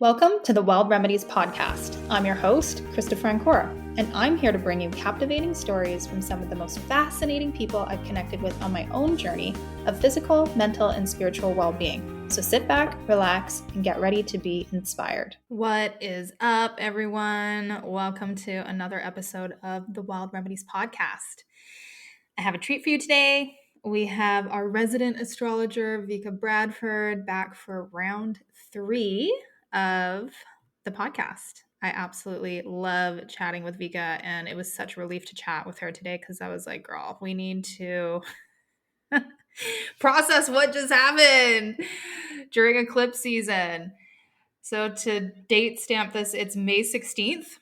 Welcome to the Wild Remedies podcast. I'm your host, Krysta, and I'm here to bring you captivating stories from some of the most fascinating people I've connected with on my own journey of physical, mental, and spiritual well-being. So sit back, relax, and get ready to be inspired. What is up, everyone? Welcome to another episode of the Wild Remedies podcast. I have a treat for you today. We have our resident astrologer, Vika Bradford, back for round 3 of the podcast. I absolutely love chatting with Vika, and it was such a relief to chat with her today because I was like, girl, we need to process what just happened during eclipse season. So to date stamp this, it's May 16th,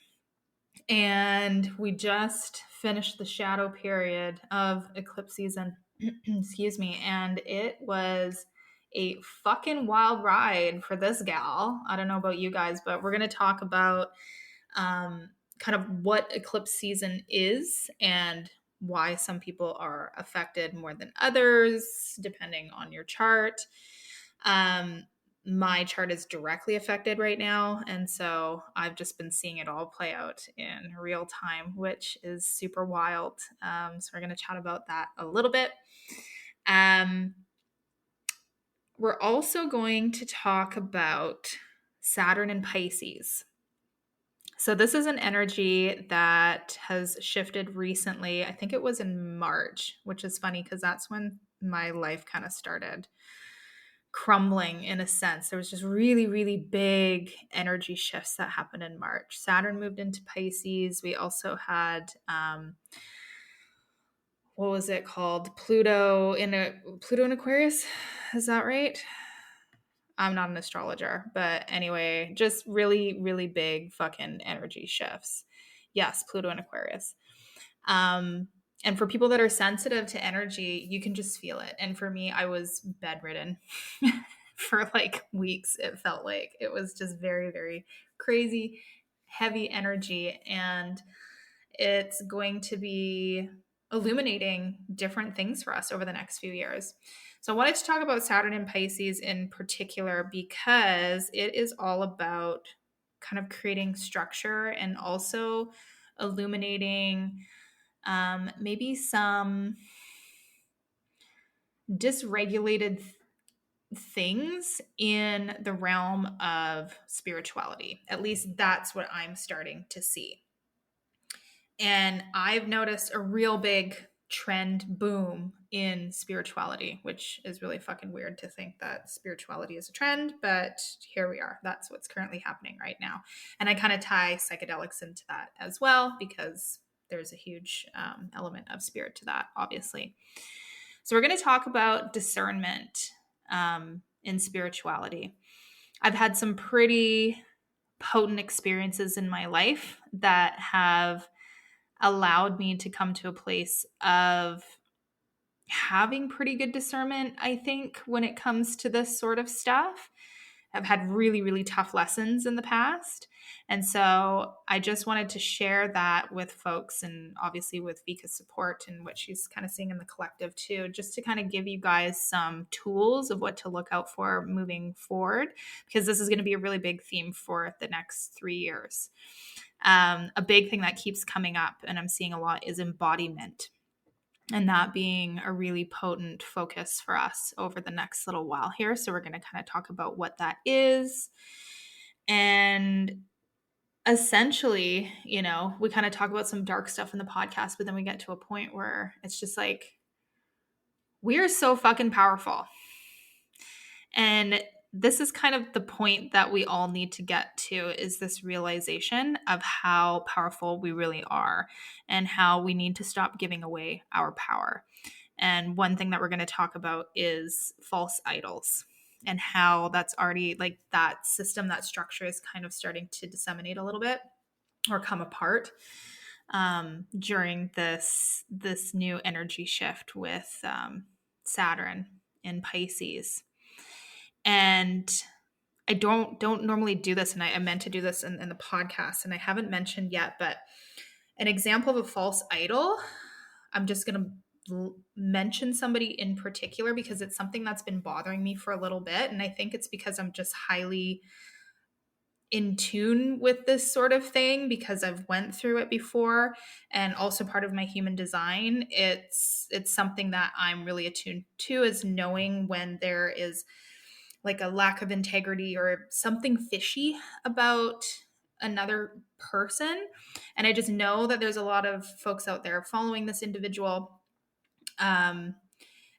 and we just finished the shadow period of eclipse season. Excuse me. And it was a fucking wild ride for this gal. I don't know about you guys, but we're going to talk about kind of what eclipse season is and why some people are affected more than others, depending on your chart. My chart is directly affected right now, and so I've just been seeing it all play out in real time, which is super wild. So we're going to chat about that a little bit. We're also going to talk about Saturn and Pisces. So this is an energy that has shifted recently. I think it was in March, which is funny because that's when my life kind of started crumbling in a sense. There was just really, really big energy shifts that happened in March. Saturn moved into Pisces. We also had what was it called? Pluto in Aquarius. Is that right? I'm not an astrologer, but anyway, just really, really big fucking energy shifts. Yes, Pluto in Aquarius. And for people that are sensitive to energy, you can just feel it. And for me, I was bedridden for like weeks. It felt like it was just very, very crazy, heavy energy. And it's going to be illuminating different things for us over the next few years. So I wanted to talk about Saturn and Pisces in particular because it is all about kind of creating structure and also illuminating maybe some dysregulated things in the realm of spirituality. At least that's what I'm starting to see. And I've noticed a real big trend boom in spirituality, which is really fucking weird to think that spirituality is a trend, but here we are. That's what's currently happening right now. And I kind of tie psychedelics into that as well because there's a huge element of spirit to that, obviously. So we're going to talk about discernment in spirituality. I've had some pretty potent experiences in my life that have allowed me to come to a place of having pretty good discernment, I think, when it comes to this sort of stuff. I've had really, really tough lessons in the past. And so I just wanted to share that with folks and obviously with Vika's support and what she's kind of seeing in the collective too, just to kind of give you guys some tools of what to look out for moving forward, because this is going to be a really big theme for the next 3 years. A big thing that keeps coming up and I'm seeing a lot is embodiment. And that being a really potent focus for us over the next little while here. So we're going to kind of talk about what that is. And essentially, you know, we kind of talk about some dark stuff in the podcast, but then we get to a point where it's just like, we are so fucking powerful. And this is kind of the point that we all need to get to, is this realization of how powerful we really are and how we need to stop giving away our power. And one thing that we're going to talk about is false idols and how that's already like that system, that structure is kind of starting to disseminate a little bit or come apart during this new energy shift with Saturn in Pisces. And I don't normally do this, and I meant to do this in the podcast, and I haven't mentioned yet, but an example of a false idol, I'm just going to mention somebody in particular because it's something that's been bothering me for a little bit, and I think it's because I'm just highly in tune with this sort of thing because I've went through it before, and also part of my human design. It's something that I'm really attuned to, is knowing when there is like a lack of integrity or something fishy about another person. And I just know that there's a lot of folks out there following this individual. And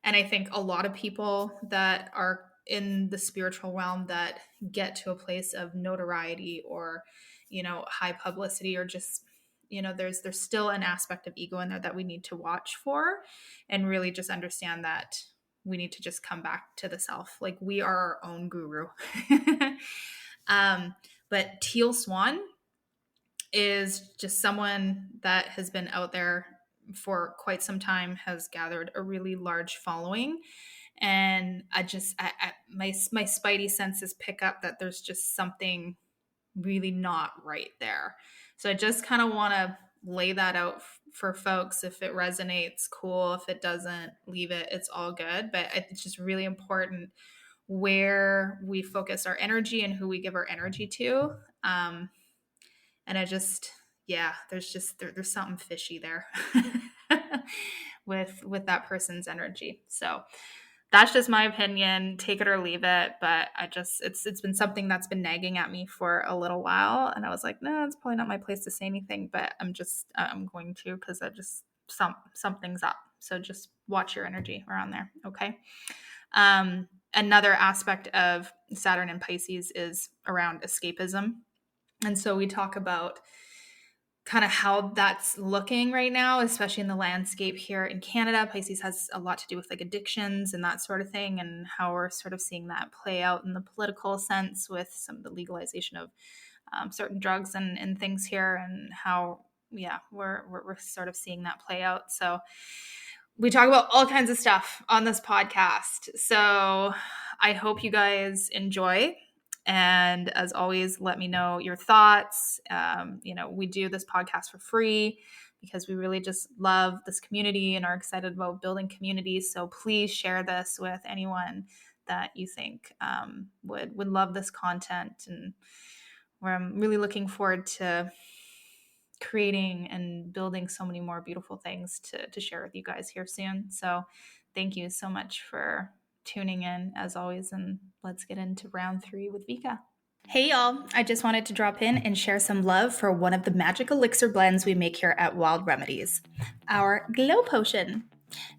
I think a lot of people that are in the spiritual realm that get to a place of notoriety or, high publicity, or just, there's still an aspect of ego in there that we need to watch for, and really just understand that we need to just come back to the self. Like, we are our own guru. But Teal Swan is just someone that has been out there for quite some time, has gathered a really large following. And my spidey senses pick up that there's just something really not right there. So I just kind of want to lay that out for folks. If it resonates, cool. If it doesn't, leave it. It's all good. But it's just really important where we focus our energy and who we give our energy to. And I just, there's something fishy there with that person's energy. So that's just my opinion. Take it or leave it. But it's been something that's been nagging at me for a little while. And I was like, no, it's probably not my place to say anything, but I'm going to, because something's up. So just watch your energy around there. Okay. Another aspect of Saturn and Pisces is around escapism. And so we talk about kind of how that's looking right now, especially in the landscape here in Canada. Pisces has a lot to do with like addictions and that sort of thing, and how we're sort of seeing that play out in the political sense with some of the legalization of certain drugs and things here, and how, we're sort of seeing that play out. So we talk about all kinds of stuff on this podcast. So I hope you guys enjoy. And as always, let me know your thoughts. We do this podcast for free because we really just love this community and are excited about building communities. So please share this with anyone that you think would love this content. And where I'm really looking forward to creating and building so many more beautiful things to share with you guys here soon. So thank you so much for tuning in, as always, and let's get into round 3 with Vika. Hey y'all, I just wanted to drop in and share some love for one of the magic elixir blends we make here at Wild Remedies, our Glow Potion.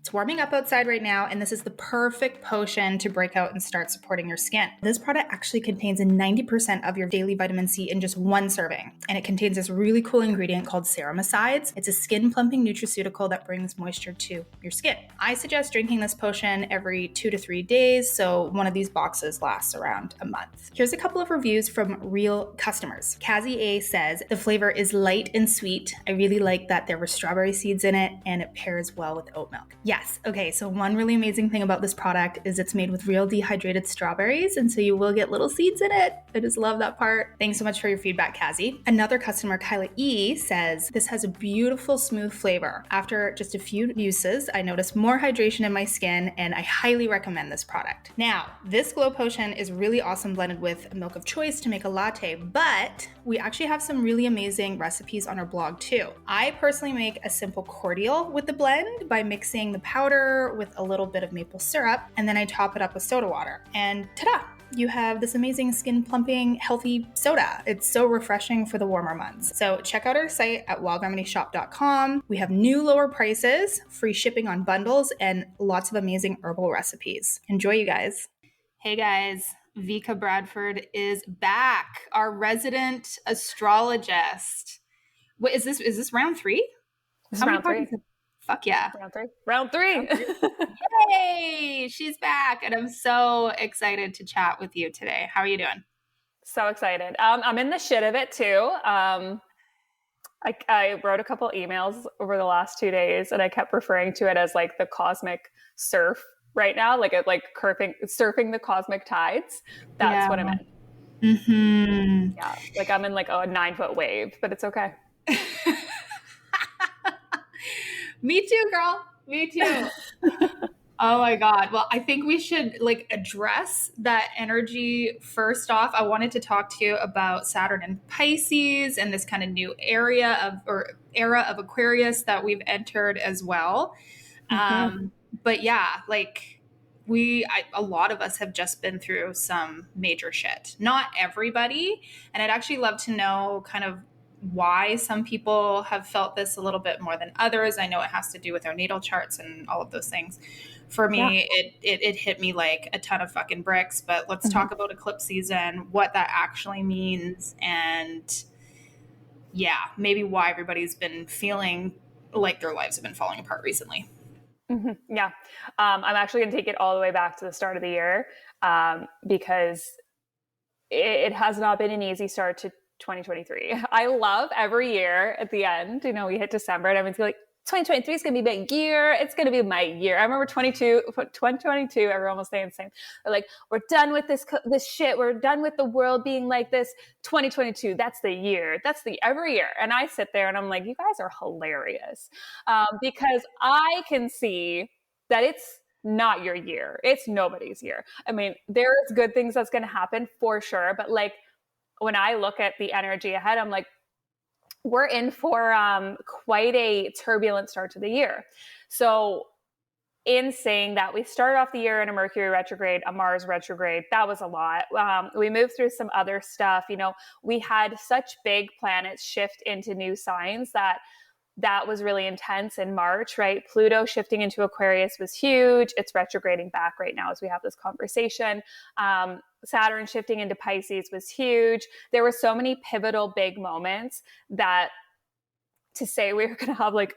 It's warming up outside right now, and this is the perfect potion to break out and start supporting your skin. This product actually contains 90% of your daily vitamin C in just one serving, and it contains this really cool ingredient called ceramides. It's a skin plumping nutraceutical that brings moisture to your skin. I suggest drinking this potion every 2 to 3 days, so one of these boxes lasts around a month. Here's a couple of reviews from real customers. Kazi A says, the flavor is light and sweet. I really like that there were strawberry seeds in it, and it pairs well with oat milk. Yes. Okay. So one really amazing thing about this product is it's made with real dehydrated strawberries. And so you will get little seeds in it. I just love that part. Thanks so much for your feedback, Kazi. Another customer, Kyla E, says, this has a beautiful, smooth flavor. After just a few uses, I noticed more hydration in my skin, and I highly recommend this product. Now, this Glow Potion is really awesome blended with milk of choice to make a latte, but we actually have some really amazing recipes on our blog too. I personally make a simple cordial with the blend by mixing the powder with a little bit of maple syrup, and then I top it up with soda water. And ta-da! You have this amazing skin plumping, healthy soda. It's so refreshing for the warmer months. So check out our site at wildremedieshop.com. We have new lower prices, free shipping on bundles, and lots of amazing herbal recipes. Enjoy, you guys. Hey guys, Vika Bradford is back, our resident astrologist. What is this? Is this round 3? This is round 3. Fuck yeah. Round three. Yay! She's back, and I'm so excited to chat with you today. How are you doing? So excited. I'm in the shit of it too. I wrote a couple emails over the last 2 days, and I kept referring to it as like the cosmic surf right now, like surfing the cosmic tides. That's what I'm in. Mm-hmm. Yeah, like I'm in like a 9-foot wave, but it's okay. Me too, girl. Me too. Oh my God. Well, I think we should like address that energy first off. I wanted to talk to you about Saturn and Pisces and this kind of new era of Aquarius that we've entered as well. Mm-hmm. But yeah, like a lot of us have just been through some major shit. Not everybody. And I'd actually love to know kind of why some people have felt this a little bit more than others. I know it has to do with our natal charts and all of those things. For Yeah. me, it hit me like a ton of fucking bricks. But let's Mm-hmm. talk about eclipse season, what that actually means, and yeah, maybe why everybody's been feeling like their lives have been falling apart recently. Mm-hmm. Yeah. I'm actually going to take it all the way back to the start of the year, because it has not been an easy start to 2023. I love every year at the end, we hit December and everyone's like, 2023 is going to be my year. It's going to be my year. I remember 2022, everyone was saying the same. They're like, we're done with this shit. We're done with the world being like this. 2022, that's the year. That's the every year. And I sit there and I'm like, you guys are hilarious. Because I can see that it's not your year. It's nobody's year. I mean, there's good things that's going to happen for sure. But like when I look at the energy ahead, I'm like, we're in for quite a turbulent start to the year. So in saying that, we started off the year in a Mercury retrograde, a Mars retrograde. That was a lot. We moved through some other stuff. We had such big planets shift into new signs that was really intense in March, right? Pluto shifting into Aquarius was huge. It's retrograding back right now as we have this conversation. Saturn shifting into Pisces was huge. There were so many pivotal big moments that to say we were going to have like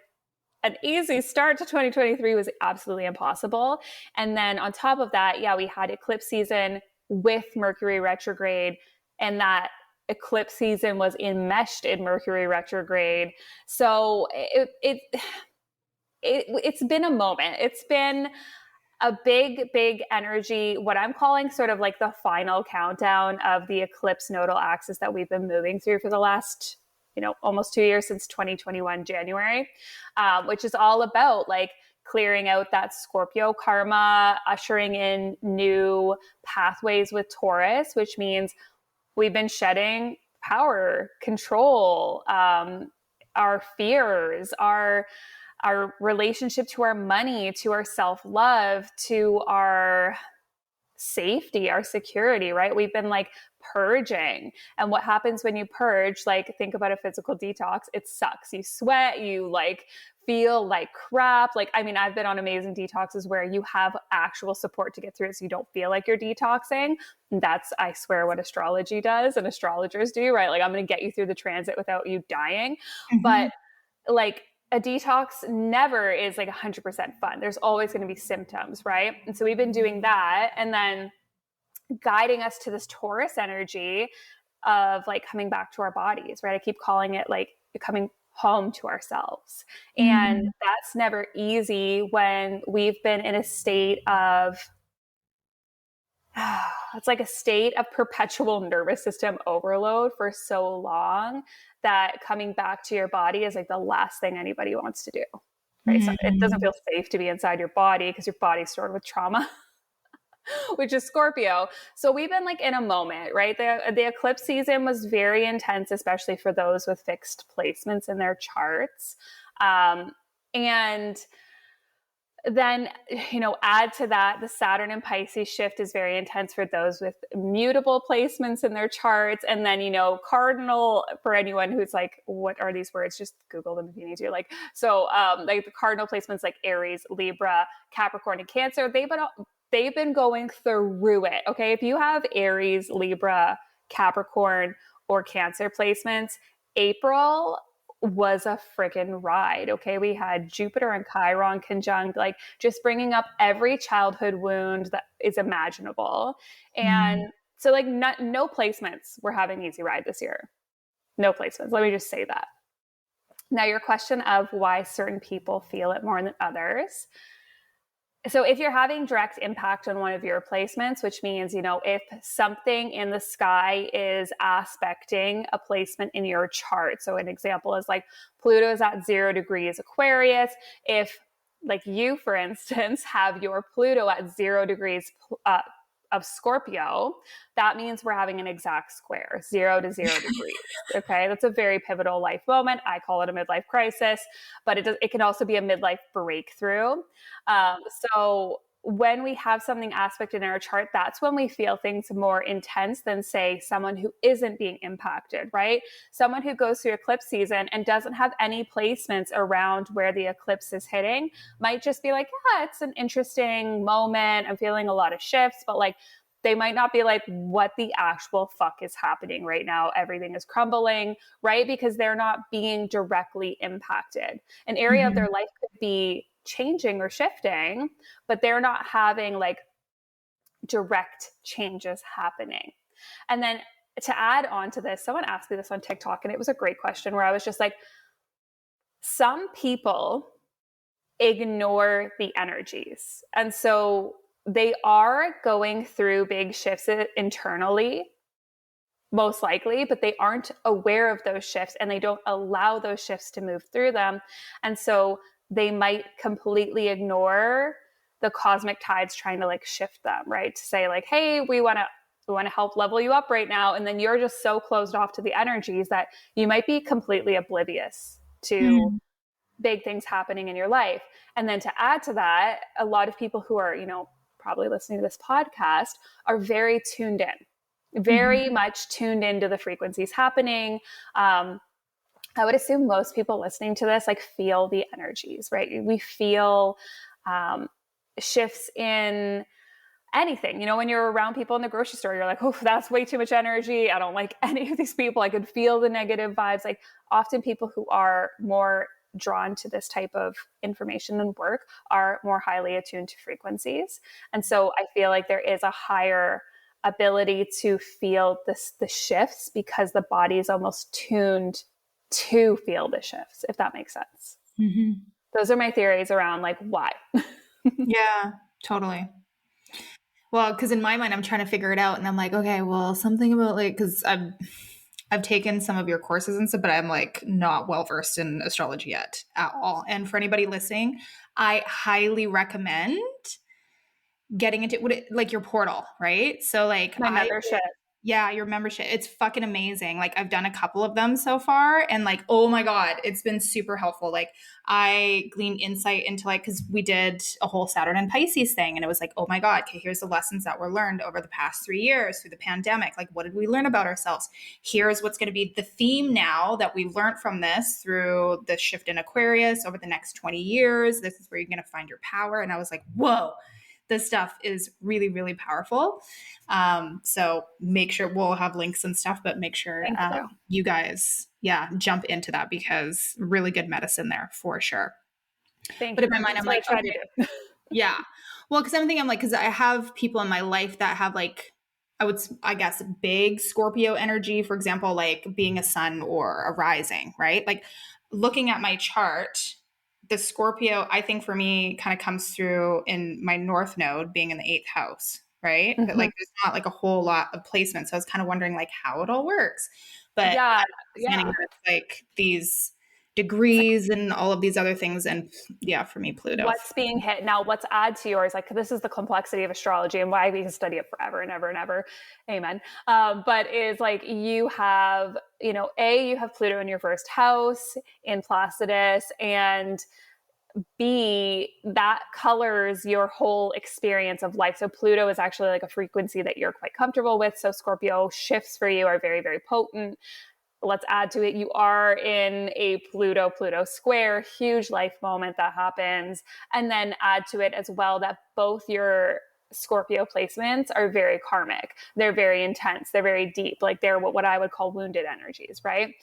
an easy start to 2023 was absolutely impossible. And then on top of that, yeah, we had eclipse season with Mercury retrograde, and that eclipse season was enmeshed in Mercury retrograde. So it's been a moment. It's been a big energy, what I'm calling sort of like the final countdown of the eclipse nodal axis that we've been moving through for the last, almost 2 years, since 2021 January, which is all about like clearing out that Scorpio karma, ushering in new pathways with Taurus, which means we've been shedding power, control, our fears, our relationship to our money, to our self-love, to our safety, our security, right? We've been like purging. And what happens when you purge, like think about a physical detox, it sucks. You sweat, you like feel like crap. Like, I mean, I've been on amazing detoxes where you have actual support to get through it so you don't feel like you're detoxing. And that's, I swear, what astrology does and astrologers do, right? Like, I'm going to get you through the transit without you dying. Mm-hmm. But like, a detox never is like 100% fun. There's always going to be symptoms, right? And so we've been doing that, and then guiding us to this Taurus energy of like coming back to our bodies, right? I keep calling it like coming home to ourselves. And that's never easy when we've been in a state of it's like a state of perpetual nervous system overload for so long that coming back to your body is like the last thing anybody wants to do, right? So it doesn't feel safe to be inside your body because your body's stored with trauma, which is Scorpio. So we've been like in a moment, right? The eclipse season was very intense, especially for those with fixed placements in their charts. And then, add to that, the Saturn and Pisces shift is very intense for those with mutable placements in their charts. And then, cardinal, for anyone who's like, what are these words? Just Google them if you need to. Like, so like the cardinal placements like Aries, Libra, Capricorn, and Cancer, they've been going through it. Okay. If you have Aries, Libra, Capricorn, or Cancer placements, April was a freaking ride. Okay. We had Jupiter and Chiron conjunct, like just bringing up every childhood wound that is imaginable. And so like no placements were having an easy ride this year. No placements. Let me just say that. Now, your question of why certain people feel it more than others. So if you're having direct impact on one of your placements, which means, if something in the sky is aspecting a placement in your chart. So an example is like Pluto is at 0 degrees Aquarius. If like you, for instance, have your Pluto at 0 degrees of Scorpio, that means we're having an exact square, 0 to 0 degrees. Okay. That's a very pivotal life moment. I call it a midlife crisis, but it can also be a midlife breakthrough. So when we have something aspected in our chart, that's when we feel things more intense than, say, someone who isn't being impacted, right? Someone who goes through eclipse season and doesn't have any placements around where the eclipse is hitting might just be like, yeah, it's an interesting moment. I'm feeling a lot of shifts, but like, they might not be like, what the actual fuck is happening right now? Everything is crumbling, right? Because they're not being directly impacted. An area of their life could be changing or shifting, but they're not having like direct changes happening. And then to add on to this, someone asked me this on TikTok, and it was a great question where I was just like, some people ignore the energies. And so they are going through big shifts internally, most likely, but they aren't aware of those shifts and they don't allow those shifts to move through them. And so they might completely ignore the cosmic tides trying to like shift them, right? To say like, hey, we want to help level you up right now. And then you're just so closed off to the energies that you might be completely oblivious to big things happening in your life. And then to add to that, a lot of people who are, probably listening to this podcast are very tuned in, very much tuned into the frequencies happening. I would assume most people listening to this like feel the energies, right? We feel shifts in anything. When you're around people in the grocery store, you're like, oh, that's way too much energy. I don't like any of these people. I could feel the negative vibes. Like often people who are more drawn to this type of information and work are more highly attuned to frequencies. And so I feel like there is a higher ability to feel the shifts because the body is almost tuned to feel the shifts, if that makes sense. Those are my theories around like why. Yeah, totally. Well, because in my mind, I'm trying to figure it out, and I'm like, okay, well, something about like, because I've taken some of your courses and stuff, but I'm like not well versed in astrology yet at all. And for anybody listening, I highly recommend getting into like your portal, right? So like My membership. Yeah, your membership. It's fucking amazing. Like I've done a couple of them so far and like, oh my God, it's been super helpful. Like I gleaned insight into like, cause we did a whole Saturn and Pisces thing and it was like, oh my God, okay, here's the lessons that were learned over the past 3 years through the pandemic. Like what did we learn about ourselves? Here's what's going to be the theme now that we've learned from this through the shift in Aquarius over the next 20 years. This is where you're going to find your power. And I was like, whoa, this stuff is really, really powerful. So make sure we'll have links and stuff, but make sure you guys, jump into that because really good medicine there for sure. But in my mind, I'm like, okay. Yeah. Well, because I'm thinking, I'm like, because I have people in my life that have like, I guess, big Scorpio energy, for example, like being a sun or a rising, right? Like looking at my chart, the Scorpio, I think for me kind of comes through in my North Node being in the 8th house, right? But like there's not like a whole lot of placement. So I was kind of wondering like how it all works. But I'm understanding that it's like these degrees and all of these other things. And for me, Pluto. What's being hit now, what's add to yours, like this is the complexity of astrology and why we can study it forever and ever and ever. Amen. But is like you have, you have Pluto in your first house in Placidus, and B, that colors your whole experience of life. So Pluto is actually like a frequency that you're quite comfortable with. So Scorpio shifts for you are very, very potent. Let's add to it, you are in a Pluto square, huge life moment that happens. And then add to it as well that both your Scorpio placements are very karmic. They're very intense. They're very deep. Like they're what I would call wounded energies, right?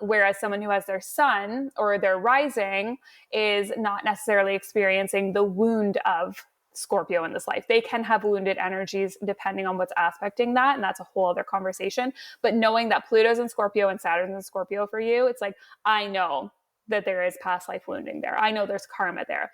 Whereas someone who has their sun or their rising is not necessarily experiencing the wound of Scorpio in this life. They can have wounded energies depending on what's aspecting that. And that's a whole other conversation. But knowing that Pluto's in Scorpio and Saturn's in Scorpio for you, it's like, I know that there is past life wounding there. I know there's karma there.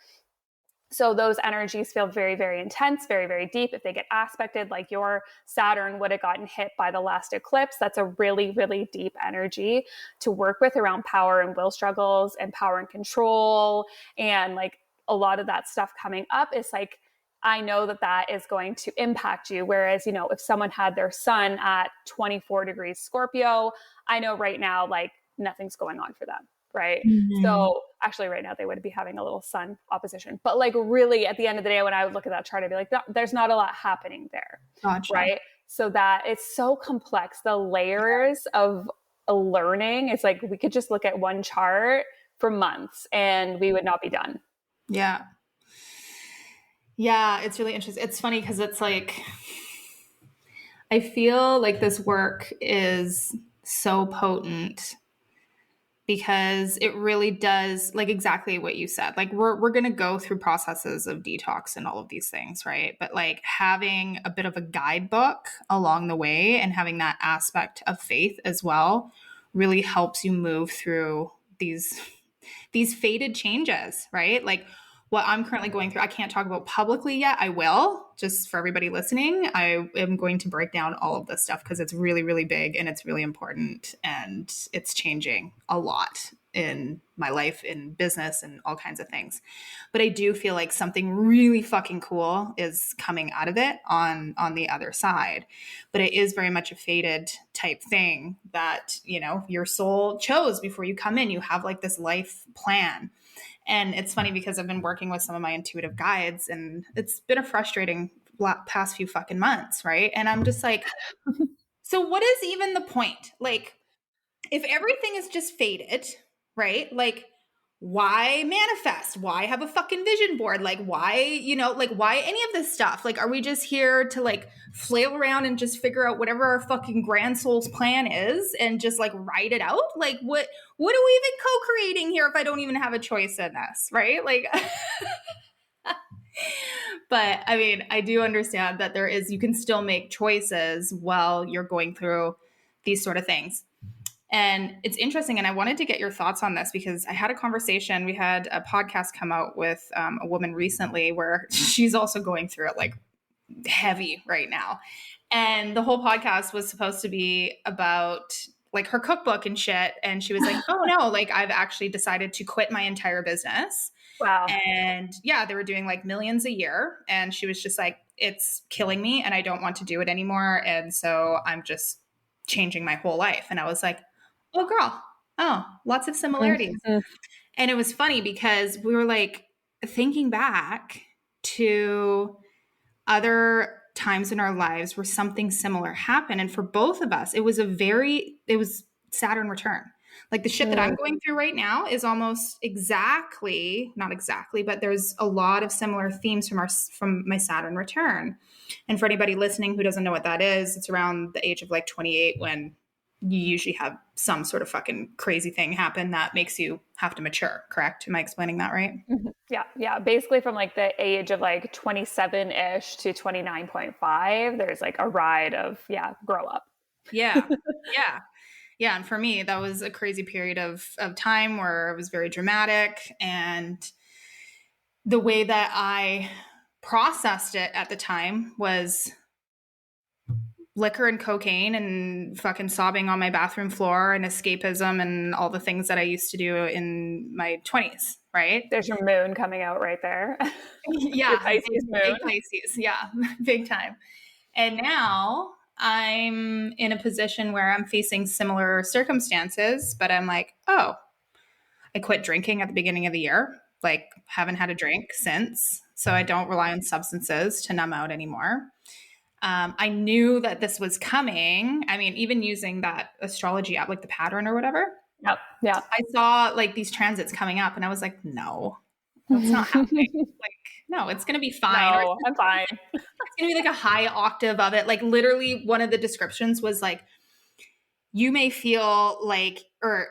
So those energies feel very, very intense, very, very deep. If they get aspected, like your Saturn would have gotten hit by the last eclipse, that's a really, really deep energy to work with around power and will struggles and power and control and like a lot of that stuff coming up is like, I know that that is going to impact you. Whereas, you know, if someone had their sun at 24 degrees Scorpio, I know right now, like nothing's going on for them. Right. So actually right now they would be having a little sun opposition, but like really at the end of the day, when I would look at that chart, I'd be like, there's not a lot happening there. Gotcha. Right. So that it's so complex, the layers of a learning. It's like, we could just look at one chart for months and we would not be done. Yeah. Yeah. It's really interesting. It's funny because it's like, I feel like this work is so potent because it really does, like exactly what you said. Like we're going to go through processes of detox and all of these things, right? But like having a bit of a guidebook along the way and having that aspect of faith as well really helps you move through these fated changes, right? Like what I'm currently going through, I can't talk about publicly yet. I will, just for everybody listening. I am going to break down all of this stuff because it's really, really big and it's really important and it's changing a lot in my life, in business and all kinds of things. But I do feel like something really fucking cool is coming out of it on the other side. But it is very much a fated type thing that, you know, your soul chose before you come in. You have like this life plan. And it's funny because I've been working with some of my intuitive guides and it's been a frustrating past few fucking months, right? And I'm just like, so what is even the point? Like, if everything is just fated, right? Like, why manifest? Why have a fucking vision board? Like, why, you know, like, why any of this stuff? Like, are we just here to like flail around and just figure out whatever our fucking grand soul's plan is and just like write it out? Like, what are we even co-creating here if I don't even have a choice in this, right? Like, but I mean, I do understand that you can still make choices while you're going through these sort of things. And it's interesting. And I wanted to get your thoughts on this because I had a conversation. We had a podcast come out with a woman recently where she's also going through it like heavy right now. And the whole podcast was supposed to be about like her cookbook and shit. And she was like, oh no, like I've actually decided to quit my entire business. Wow. And yeah, they were doing like millions a year. And she was just like, it's killing me and I don't want to do it anymore. And so I'm just changing my whole life. And I was like, oh girl, oh, lots of similarities. Mm-hmm. And it was funny because we were like thinking back to other times in our lives where something similar happened. And for both of us, it was Saturn Return. Like the shit that I'm going through right now is almost not exactly, but there's a lot of similar themes from my Saturn Return. And for anybody listening who doesn't know what that is, it's around the age of like 28 when you usually have some sort of fucking crazy thing happen that makes you have to mature, correct? Am I explaining that right? Mm-hmm. Yeah. Yeah. Basically from like the age of like 27-ish to 29.5, there's like a ride of, grow up. Yeah. Yeah. Yeah. And for me, that was a crazy period of time where it was very dramatic. And the way that I processed it at the time was liquor and cocaine and fucking sobbing on my bathroom floor and escapism and all the things that I used to do in my 20s, right? There's your moon coming out right there. Yeah. Pisces moon. Big Pisces. Yeah. Big time. And now I'm in a position where I'm facing similar circumstances, but I'm like, oh, I quit drinking at the beginning of the year. Like haven't had a drink since. So I don't rely on substances to numb out anymore. I knew that this was coming. I mean, even using that astrology app, like the pattern or whatever. Yep. Yeah. I saw like these transits coming up and I was like, no, that's not happening. Like, no, it's going to be fine. No, I'm fine. It's going to be like a high octave of it. Like literally one of the descriptions was like, you may feel like, or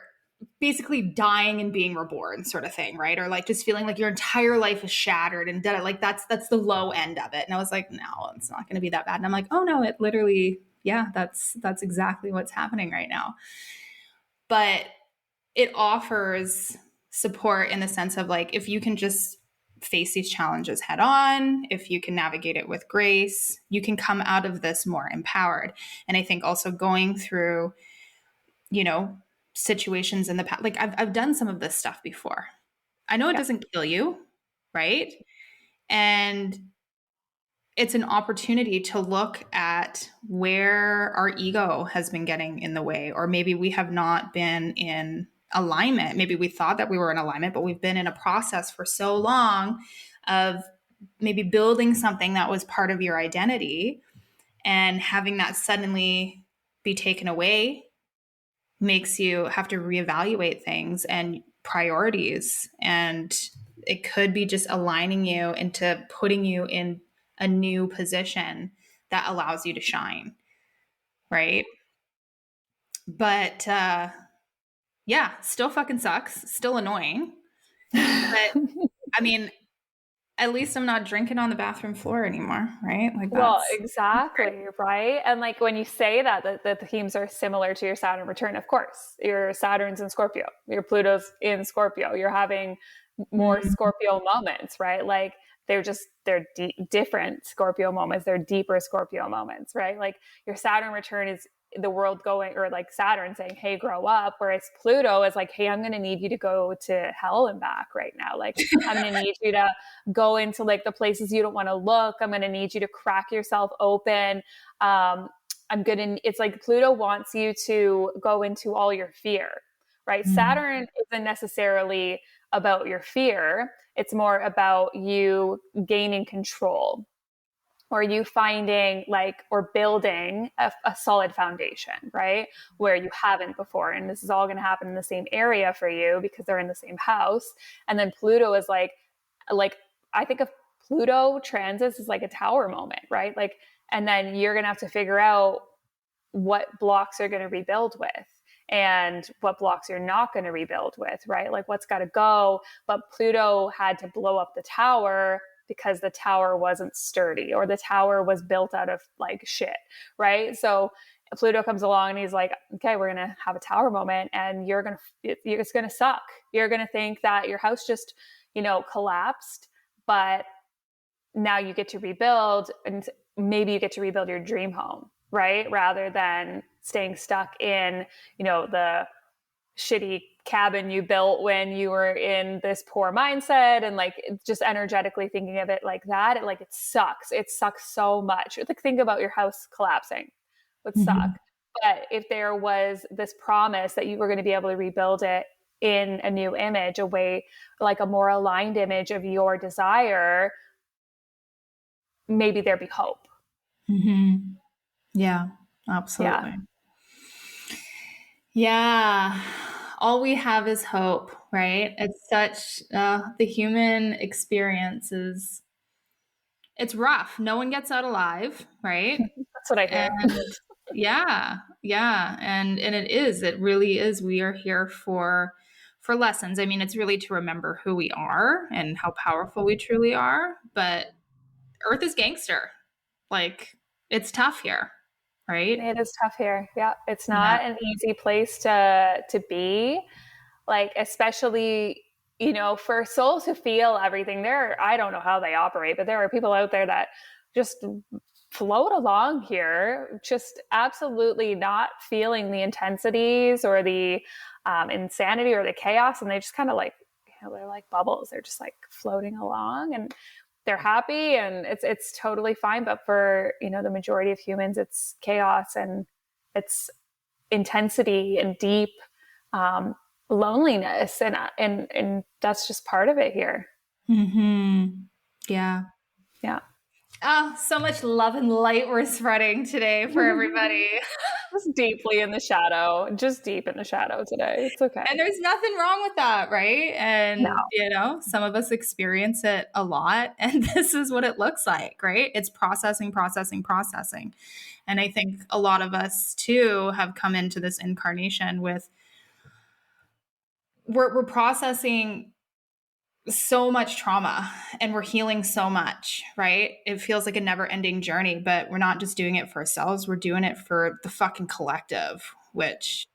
basically dying and being reborn sort of thing, right? Or like just feeling like your entire life is shattered and dead. Like that's the low end of it. And I was like, no, it's not going to be that bad. And I'm like, oh no, it literally, yeah, that's exactly what's happening right now. But it offers support in the sense of like, if you can just face these challenges head on, if you can navigate it with grace, you can come out of this more empowered. And I think also going through, you know, situations in the past, like I've done some of this stuff before. I know it doesn't kill you, right? And it's an opportunity to look at where our ego has been getting in the way, or maybe we have not been in alignment. Maybe we thought that we were in alignment, but we've been in a process for so long of maybe building something that was part of your identity, and having that suddenly be taken away makes you have to reevaluate things and priorities. And it could be just aligning you into putting you in a new position that allows you to shine, right? But yeah, still fucking sucks, still annoying. But I mean, at least I'm not drinking on the bathroom floor anymore, right? Like Well, that's exactly, right? And like when you say that the themes are similar to your Saturn return, of course, your Saturn's in Scorpio, your Pluto's in Scorpio, you're having more Scorpio moments, right? Like they're different Scorpio moments, they're deeper Scorpio moments, right? Like your Saturn return is the world going, or like Saturn saying, hey, grow up, whereas Pluto is like, hey, I'm going to need you to go to hell and back right now. Like I'm going to need you to go into like the places you don't want to look. I'm going to need you to crack yourself open. It's like Pluto wants you to go into all your fear, right? Saturn isn't necessarily about your fear. It's more about you gaining control, or you finding like, or building a solid foundation, right? Where you haven't before. And this is all going to happen in the same area for you because they're in the same house. And then Pluto is like, I think of Pluto transits as like a tower moment, right? Like, and then you're going to have to figure out what blocks you're going to rebuild with and what blocks you're not going to rebuild with, right? Like what's got to go. But Pluto had to blow up the tower because the tower wasn't sturdy, or the tower was built out of like shit, right? So Pluto comes along and he's like, okay, we're going to have a tower moment, and it's going to suck. You're going to think that your house just, collapsed, but now you get to rebuild, and maybe you get to rebuild your dream home, right? Rather than staying stuck in, the shitty cabin you built when you were in this poor mindset, and like just energetically thinking of it like that. It sucks. It sucks so much. Like think about your house collapsing. It would suck. But if there was this promise that you were going to be able to rebuild it in a new image, a way, like a more aligned image of your desire, maybe there'd be hope. Yeah, absolutely. Yeah. All we have is hope, right? It's such, the human experience it's rough. No one gets out alive, right? That's what I hear. And yeah. It really is. We are here for lessons. I mean, it's really to remember who we are and how powerful we truly are. But Earth is gangster. Like, it's tough here, right? It is tough here. Yeah. It's not an easy place to be, like, especially, for souls to feel everything there. I don't know how they operate, but there are people out there that just float along here, just absolutely not feeling the intensities or the insanity or the chaos. And they just kind of like, they're like bubbles. They're just like floating along, and they're happy, and it's totally fine. But for, the majority of humans, it's chaos and it's intensity and deep loneliness. And that's just part of it here. Yeah. Yeah. Oh, so much love and light we're spreading today for everybody. Just deeply in the shadow, just deep in the shadow today. It's okay. And there's nothing wrong with that, right? And, No. some of us experience it a lot, and this is what it looks like, right? It's processing. And I think a lot of us too have come into this incarnation with, we're processing so much trauma, and we're healing so much, right? It feels like a never ending journey, but we're not just doing it for ourselves. We're doing it for the fucking collective, which,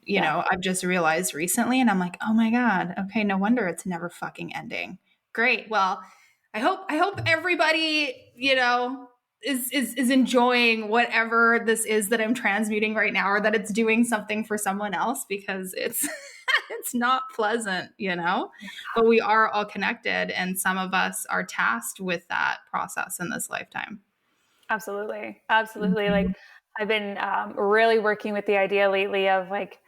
I've just realized recently, and I'm like, oh my God, okay, no wonder it's never fucking ending. Great. Well, I hope everybody, is enjoying whatever this is that I'm transmuting right now, or that it's doing something for someone else, because it's It's not pleasant, but we are all connected, and some of us are tasked with that process in this lifetime. Absolutely. Absolutely. Mhm. Like I've been really working with the idea lately of like,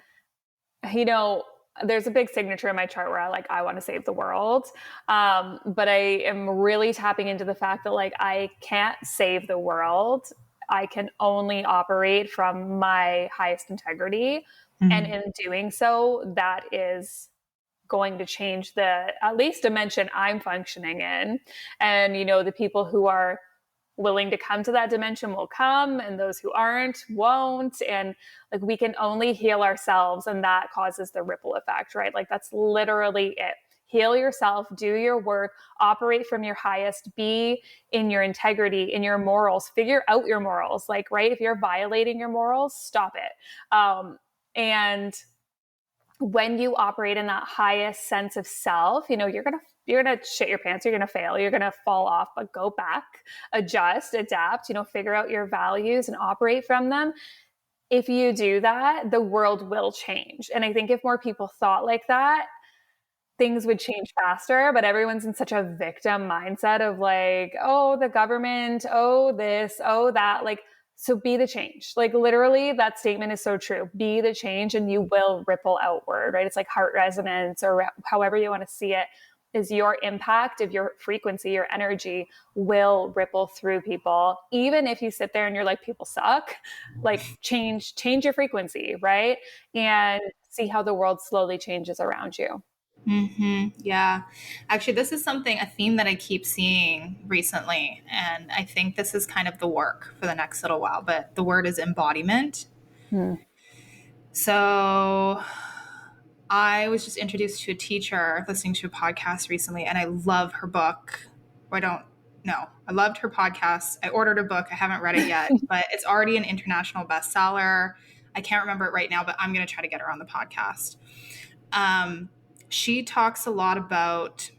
there's a big signature in my chart where I want to save the world. But I am really tapping into the fact that like, I can't save the world. I can only operate from my highest integrity. And Mhm. in doing so, that is going to change the at least dimension I'm functioning in. And, the people who are willing to come to that dimension will come, and those who aren't won't. And like we can only heal ourselves, and that causes the ripple effect, right? Like that's literally it. Heal yourself, do your work, operate from your highest, be in your integrity, in your morals, figure out your morals. Like, right, if you're violating your morals, stop it. And when you operate in that highest sense of self, you're gonna shit your pants, you're gonna fail, you're gonna fall off, but go back, adjust, adapt, figure out your values and operate from them. If you do that, the world will change. And I think if more people thought like that, things would change faster. But everyone's in such a victim mindset of like, oh, the government, oh, this, oh, that. Like, so be the change. Like literally that statement is so true. Be the change and you will ripple outward, right? It's like heart resonance or however you want to see it, is your impact of your frequency, your energy will ripple through people. Even if you sit there and you're like, people suck, like change your frequency, right? And see how the world slowly changes around you. Yeah. Actually, this is a theme that I keep seeing recently. And I think this is kind of the work for the next little while, but the word is embodiment. Hmm. So I was just introduced to a teacher listening to a podcast recently, and I love her book. I don't know. I loved her podcast. I ordered a book. I haven't read it yet, but it's already an international bestseller. I can't remember it right now, but I'm going to try to get her on the podcast. She talks a lot about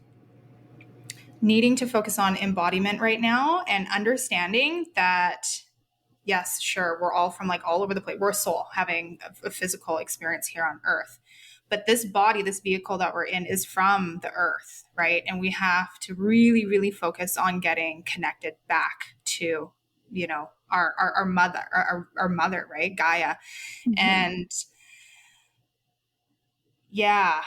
needing to focus on embodiment right now and understanding that, yes, sure, we're all from like all over the place. We're a soul having a physical experience here on earth. But this body, this vehicle that we're in is from the earth, right? And we have to really, really focus on getting connected back to, our mother, our mother, right? Gaia. Mm-hmm. And yeah,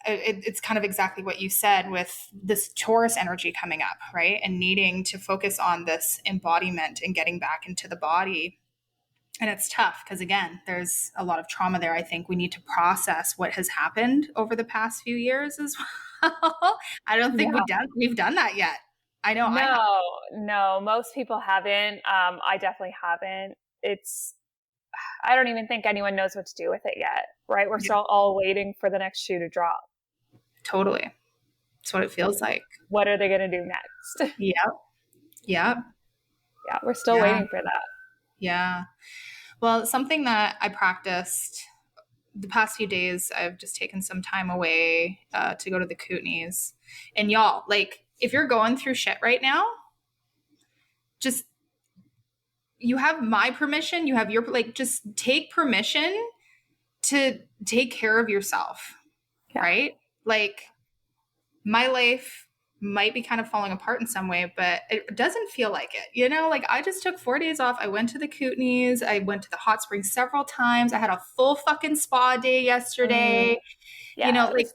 it's kind of exactly what you said with this Taurus energy coming up, right? And needing to focus on this embodiment and getting back into the body. And it's tough because, again, there's a lot of trauma there. I think we need to process what has happened over the past few years as well. I don't think Yeah. we've done that yet. I know I have. No, most people haven't. I definitely haven't. I don't even think anyone knows what to do with it yet, right? We're Yeah, still all waiting for the next shoe to drop. totally. That's what it feels like. What are they going to do next? Yep. Yep. Yeah, we're still Yeah. waiting for that. Yeah. Well, something that I practiced the past few days, I've just taken some time away to go to the Kootenays. And y'all, like, if you're going through shit right now, just you have my permission, you have your, like, just take permission to take care of yourself, Yeah. right? Like, my life might be kind of falling apart in some way, but it doesn't feel like it. Like I just took 4 days off. I went to the Kootenays. I went to the hot springs several times. I had a full fucking spa day yesterday. Like Yes.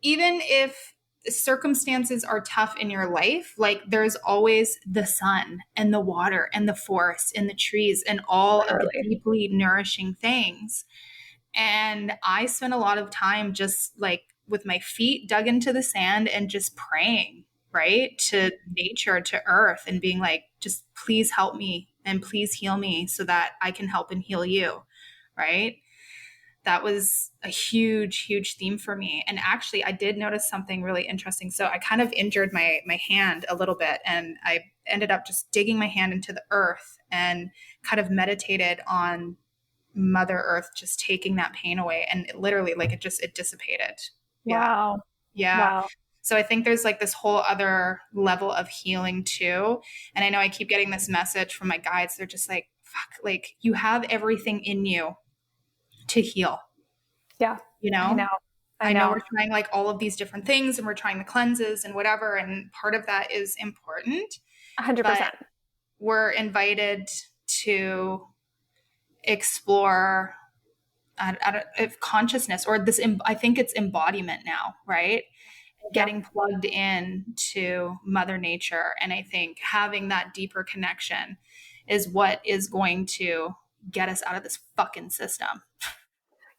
even if circumstances are tough in your life, like there's always the sun and the water and the forest and the trees and all of the Literally. deeply nourishing things. And I spent a lot of time just like with my feet dug into the sand and just praying, right? To nature, to earth, and being like, just please help me and please heal me so that I can help and heal you, right? That was a huge, huge theme for me. And actually, I did notice something really interesting. So I kind of injured my hand a little bit, and I ended up just digging my hand into the earth and kind of meditated on Mother Earth just taking that pain away, and it literally like it dissipated. Yeah. Wow. Yeah. Wow. So I think there's like this whole other level of healing too. And I know I keep getting this message from my guides. They're just like, fuck, like you have everything in you to heal, Yeah. you I know? know. I I know know. we're trying like all of these different things and we're trying the cleanses and whatever, and part of that is important, but 100%. we're invited to explore if consciousness or this, I think it's embodiment now, right? Yeah. Getting plugged in to Mother Nature. And I think having that deeper connection is what is going to get us out of this fucking system.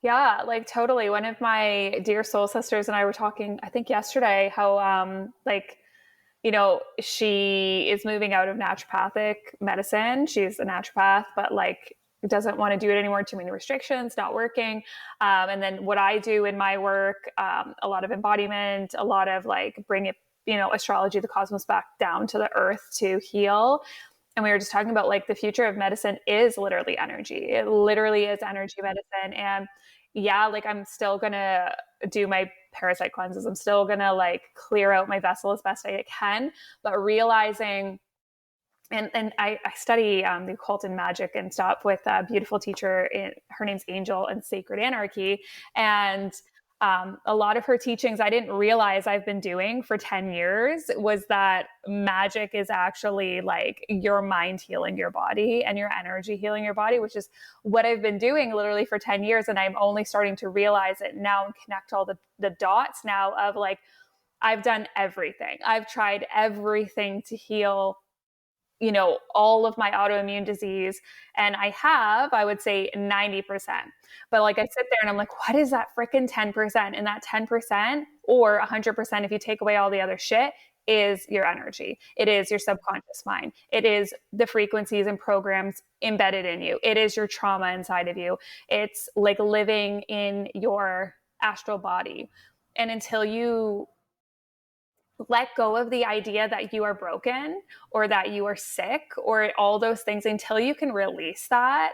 Yeah, like totally. One of my dear soul sisters and I were talking, I think yesterday, how like, you know, she is moving out of naturopathic medicine. She's a naturopath, but like doesn't want to do it anymore. Too many restrictions, not working. And then what I do in my work, a lot of embodiment, a lot of like bring it, you know, astrology, the cosmos back down to the earth to heal. And we were just talking about like the future of medicine is literally energy. It literally is energy medicine. And yeah, like I'm still gonna do my parasite cleanses. I'm still gonna like clear out my vessel as best I can, but realizing, and I study the occult and magic and stuff with a beautiful teacher. Her name's Angel and Sacred Anarchy, and a lot of her teachings I didn't realize I've been doing for 10 years was that magic is actually like your mind healing your body and your energy healing your body, which is what I've been doing literally for 10 years. And I'm only starting to realize it now and connect all the dots now of like, I've done everything. I've tried everything to heal, you know, all of my autoimmune disease. And I would say 90%. But like I sit there and I'm like, what is that freaking 10%? And that 10% or 100%, if you take away all the other shit, is your energy. It is your subconscious mind. It is the frequencies and programs embedded in you. It is your trauma inside of you. It's like living in your astral body. And until you let go of the idea that you are broken or that you are sick or all those things, until you can release that,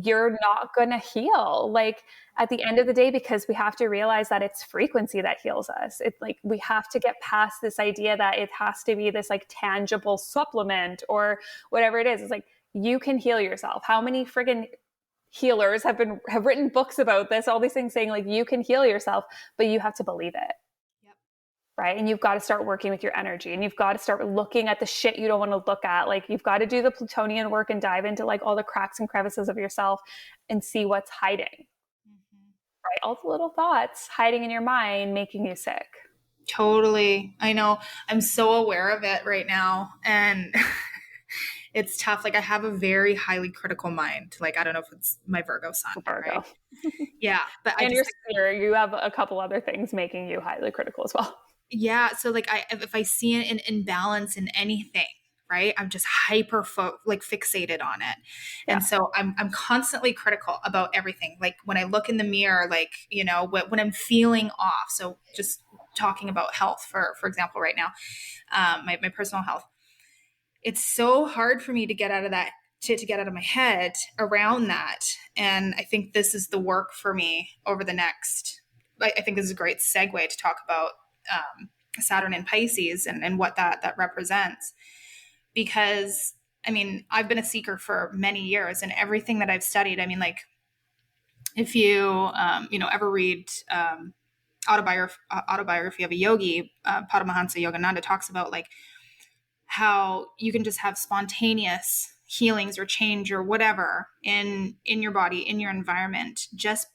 you're not going to heal. Like at the end of the day, because we have to realize that it's frequency that heals us. It's like we have to get past this idea that it has to be this like tangible supplement or whatever it is. It's like you can heal yourself. How many friggin' healers have written books about this, all these things saying like you can heal yourself, but you have to believe it. Right. And you've got to start working with your energy, and you've got to start looking at the shit you don't want to look at. Like you've got to do the Plutonian work and dive into like all the cracks and crevices of yourself and see what's hiding. Mm-hmm. Right. All the little thoughts hiding in your mind, making you sick. Totally. I know. I'm so aware of it right now. And it's tough. Like I have a very highly critical mind. Like, I don't know if it's my Virgo sun, Virgo. right? Yeah. But I And just, you have a couple other things making you highly critical as well. yeah. So like if I see an imbalance in anything, right, I'm just hyper fixated on it. Yeah. And so I'm constantly critical about everything. Like when I look in the mirror, like, you know, when I'm feeling off. So just talking about health, for example, right now, my personal health, it's so hard for me to get out of that, to get out of my head around that. And I think this is the work for me over the next, I think this is a great segue to talk about Saturn in Pisces and what that represents. Because I mean, I've been a seeker for many years, and everything that I've studied, I mean, like if you, ever read autobiography of a yogi, Paramahansa Yogananda talks about like how you can just have spontaneous healings or change or whatever in your body, in your environment,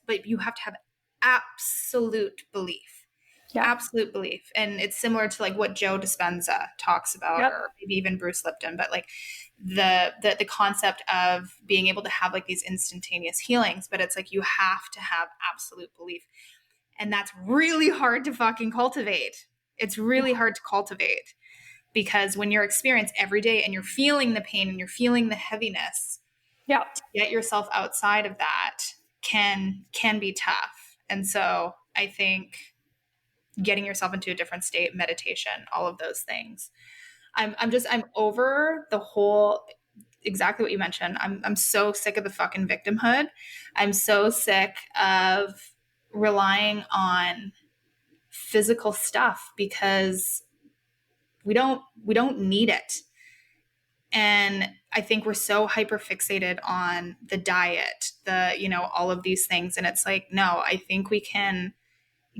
but you have to have absolute belief. Yeah. Absolute belief. And it's similar to like what Joe Dispenza talks about, Yep. or maybe even Bruce Lipton, but like the concept of being able to have like these instantaneous healings, but it's like you have to have absolute belief. And that's really hard to fucking cultivate. It's really hard to cultivate, because when you're experiencing every day and you're feeling the pain and you're feeling the heaviness, Yeah. to get yourself outside of that can be tough. And so I think getting yourself into a different state, meditation, all of those things. I'm over the whole, exactly what you mentioned. I'm so sick of the fucking victimhood. I'm so sick of relying on physical stuff because we don't need it. And I think we're so hyper fixated on the diet, all of these things. And it's like, no, I think we can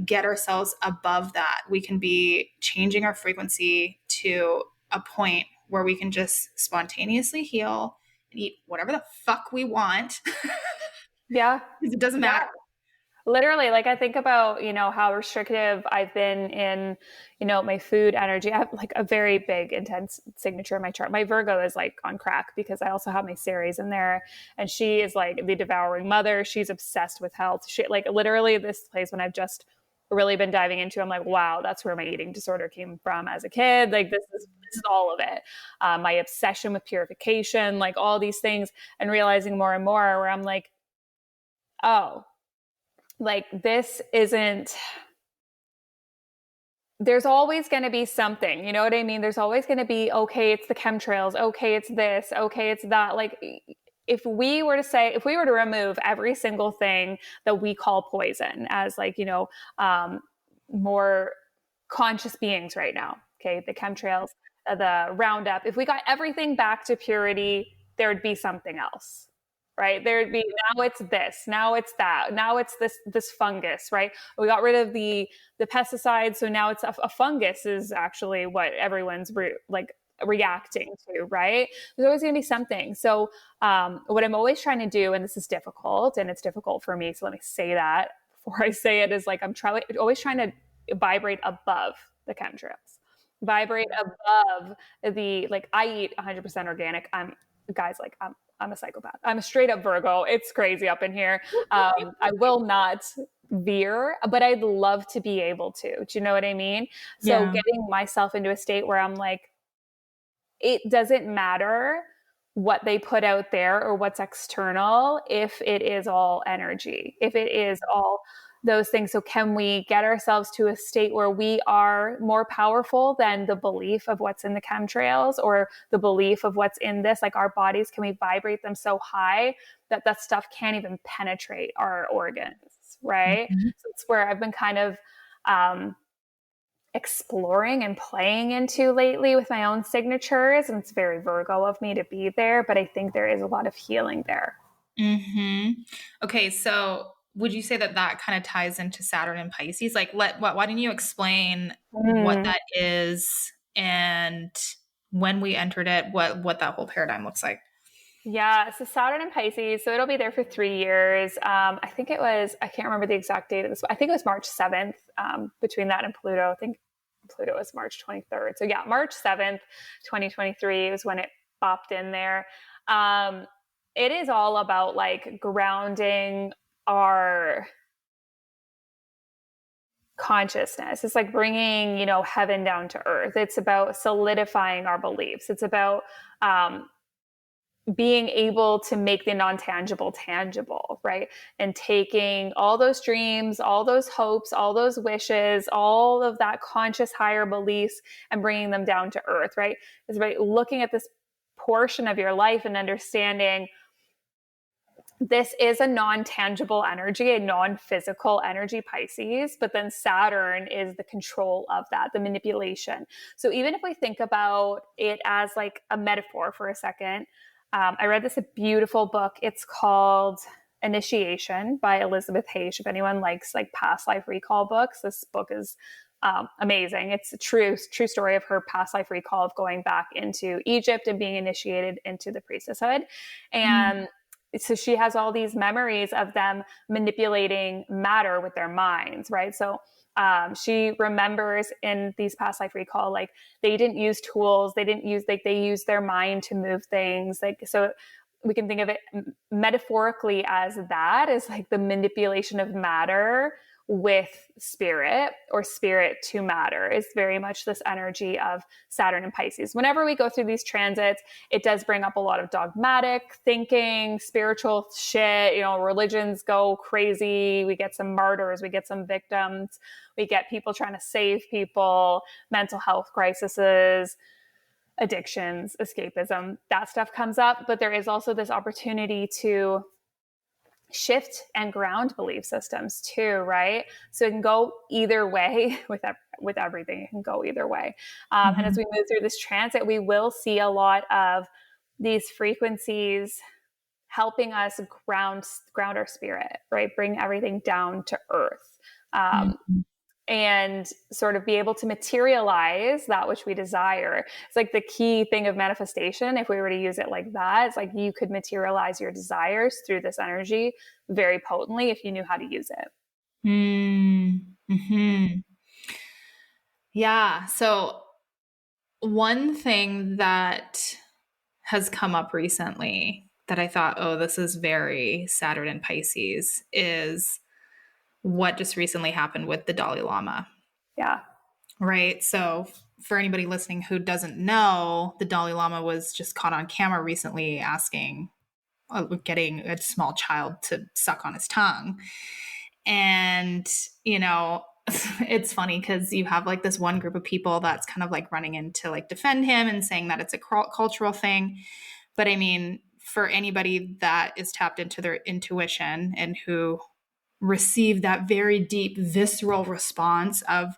get ourselves above that. We can be changing our frequency to a point where we can just spontaneously heal and eat whatever the fuck we want. Yeah. Because it doesn't Yeah. matter. Literally, like I think about, how restrictive I've been in, my food energy. I have like a very big, intense signature in my chart. My Virgo is like on crack because I also have my Ceres in there. And she is like the devouring mother. She's obsessed with health. She like literally this place when I've just really been diving into, I'm like, wow, that's where my eating disorder came from as a kid. Like this is all of it. My obsession with purification, like all these things, and realizing more and more where I'm like, oh, like this isn't, there's always going to be something, you know what I mean? There's always going to be, okay, it's the chemtrails. Okay, it's this. Okay, it's that. Like if we were to remove every single thing that we call poison as like, more conscious beings right now, okay, the chemtrails, the Roundup, if we got everything back to purity, there'd be something else. Right. There'd be, now it's this, now it's that, now it's this fungus, right? We got rid of the pesticides. So now it's a fungus is actually what everyone's reacting to, right? There's always going to be something. So what I'm always trying to do, and this is difficult and it's difficult for me. So let me say that before I say it, is like, I'm always trying to vibrate above the chemtrails, vibrate above the, like I eat 100% organic. I'm a psychopath. I'm a straight up Virgo. It's crazy up in here. I will not veer, but I'd love to be able to. Do you know what I mean? So getting myself into a state where I'm like, it doesn't matter what they put out there or what's external if it is all energy, if it is all those things. So can we get ourselves to a state where we are more powerful than the belief of what's in the chemtrails or the belief of what's in this? Like our bodies, can we vibrate them so high that that stuff can't even penetrate our organs, right? Mm-hmm. So it's where I've been kind of exploring and playing into lately with my own signatures. And it's very Virgo of me to be there, but I think there is a lot of healing there. Mm-hmm. Okay, so would you say that kind of ties into Saturn and Pisces? Like, why didn't you explain what that is and when we entered it, what that whole paradigm looks like? Yeah, so Saturn and Pisces, so it'll be there for 3 years. I can't remember the exact date of this, but I think it was March 7th, between that and Pluto. I think Pluto was March 23rd. So yeah, March 7th, 2023 was when it popped in there. It is all about like grounding our consciousness. It's like bringing, heaven down to earth. It's about solidifying our beliefs. It's about being able to make the non-tangible tangible, right? And taking all those dreams, all those hopes, all those wishes, all of that conscious higher beliefs and bringing them down to earth, right? It's about looking at this portion of your life and understanding this is a non-tangible energy, a non-physical energy, Pisces, but then Saturn is the control of that, the manipulation. So even if we think about it as like a metaphor for a second, I read this beautiful book. It's called Initiation by Elizabeth Hayes. If anyone likes like past life recall books, this book is amazing. It's a true story of her past life recall of going back into Egypt and being initiated into the priestesshood. And so she has all these memories of them manipulating matter with their minds, right? So she remembers in these past life recall, like they didn't use tools, they used their mind to move things. Like, so we can think of it metaphorically as that is like the manipulation of matter with spirit, or spirit to matter, is very much this energy of Saturn and Pisces. Whenever we go through these transits, it does bring up a lot of dogmatic thinking, spiritual shit, religions go crazy. We get some martyrs, we get some victims, we get people trying to save people, mental health crises, addictions, escapism, that stuff comes up. But there is also this opportunity to shift and ground belief systems too, right? So it can go either way with everything. It can go either way. And as we move through this transit, we will see a lot of these frequencies helping us ground our spirit, right? Bring everything down to earth. Mm-hmm. And sort of be able to materialize that which we desire. It's like the key thing of manifestation. If we were to use it like that, it's like you could materialize your desires through this energy very potently if you knew how to use it. Mm-hmm. Yeah. So one thing that has come up recently that I thought, oh, this is very Saturn and Pisces, is what just recently happened with the Dalai Lama. Yeah. Right. So, for anybody listening who doesn't know, the Dalai Lama was just caught on camera recently getting a small child to suck on his tongue. And, it's funny because you have like this one group of people that's kind of like running in to like defend him and saying that it's a cultural thing. But I mean, for anybody that is tapped into their intuition and who received that very deep, visceral response of,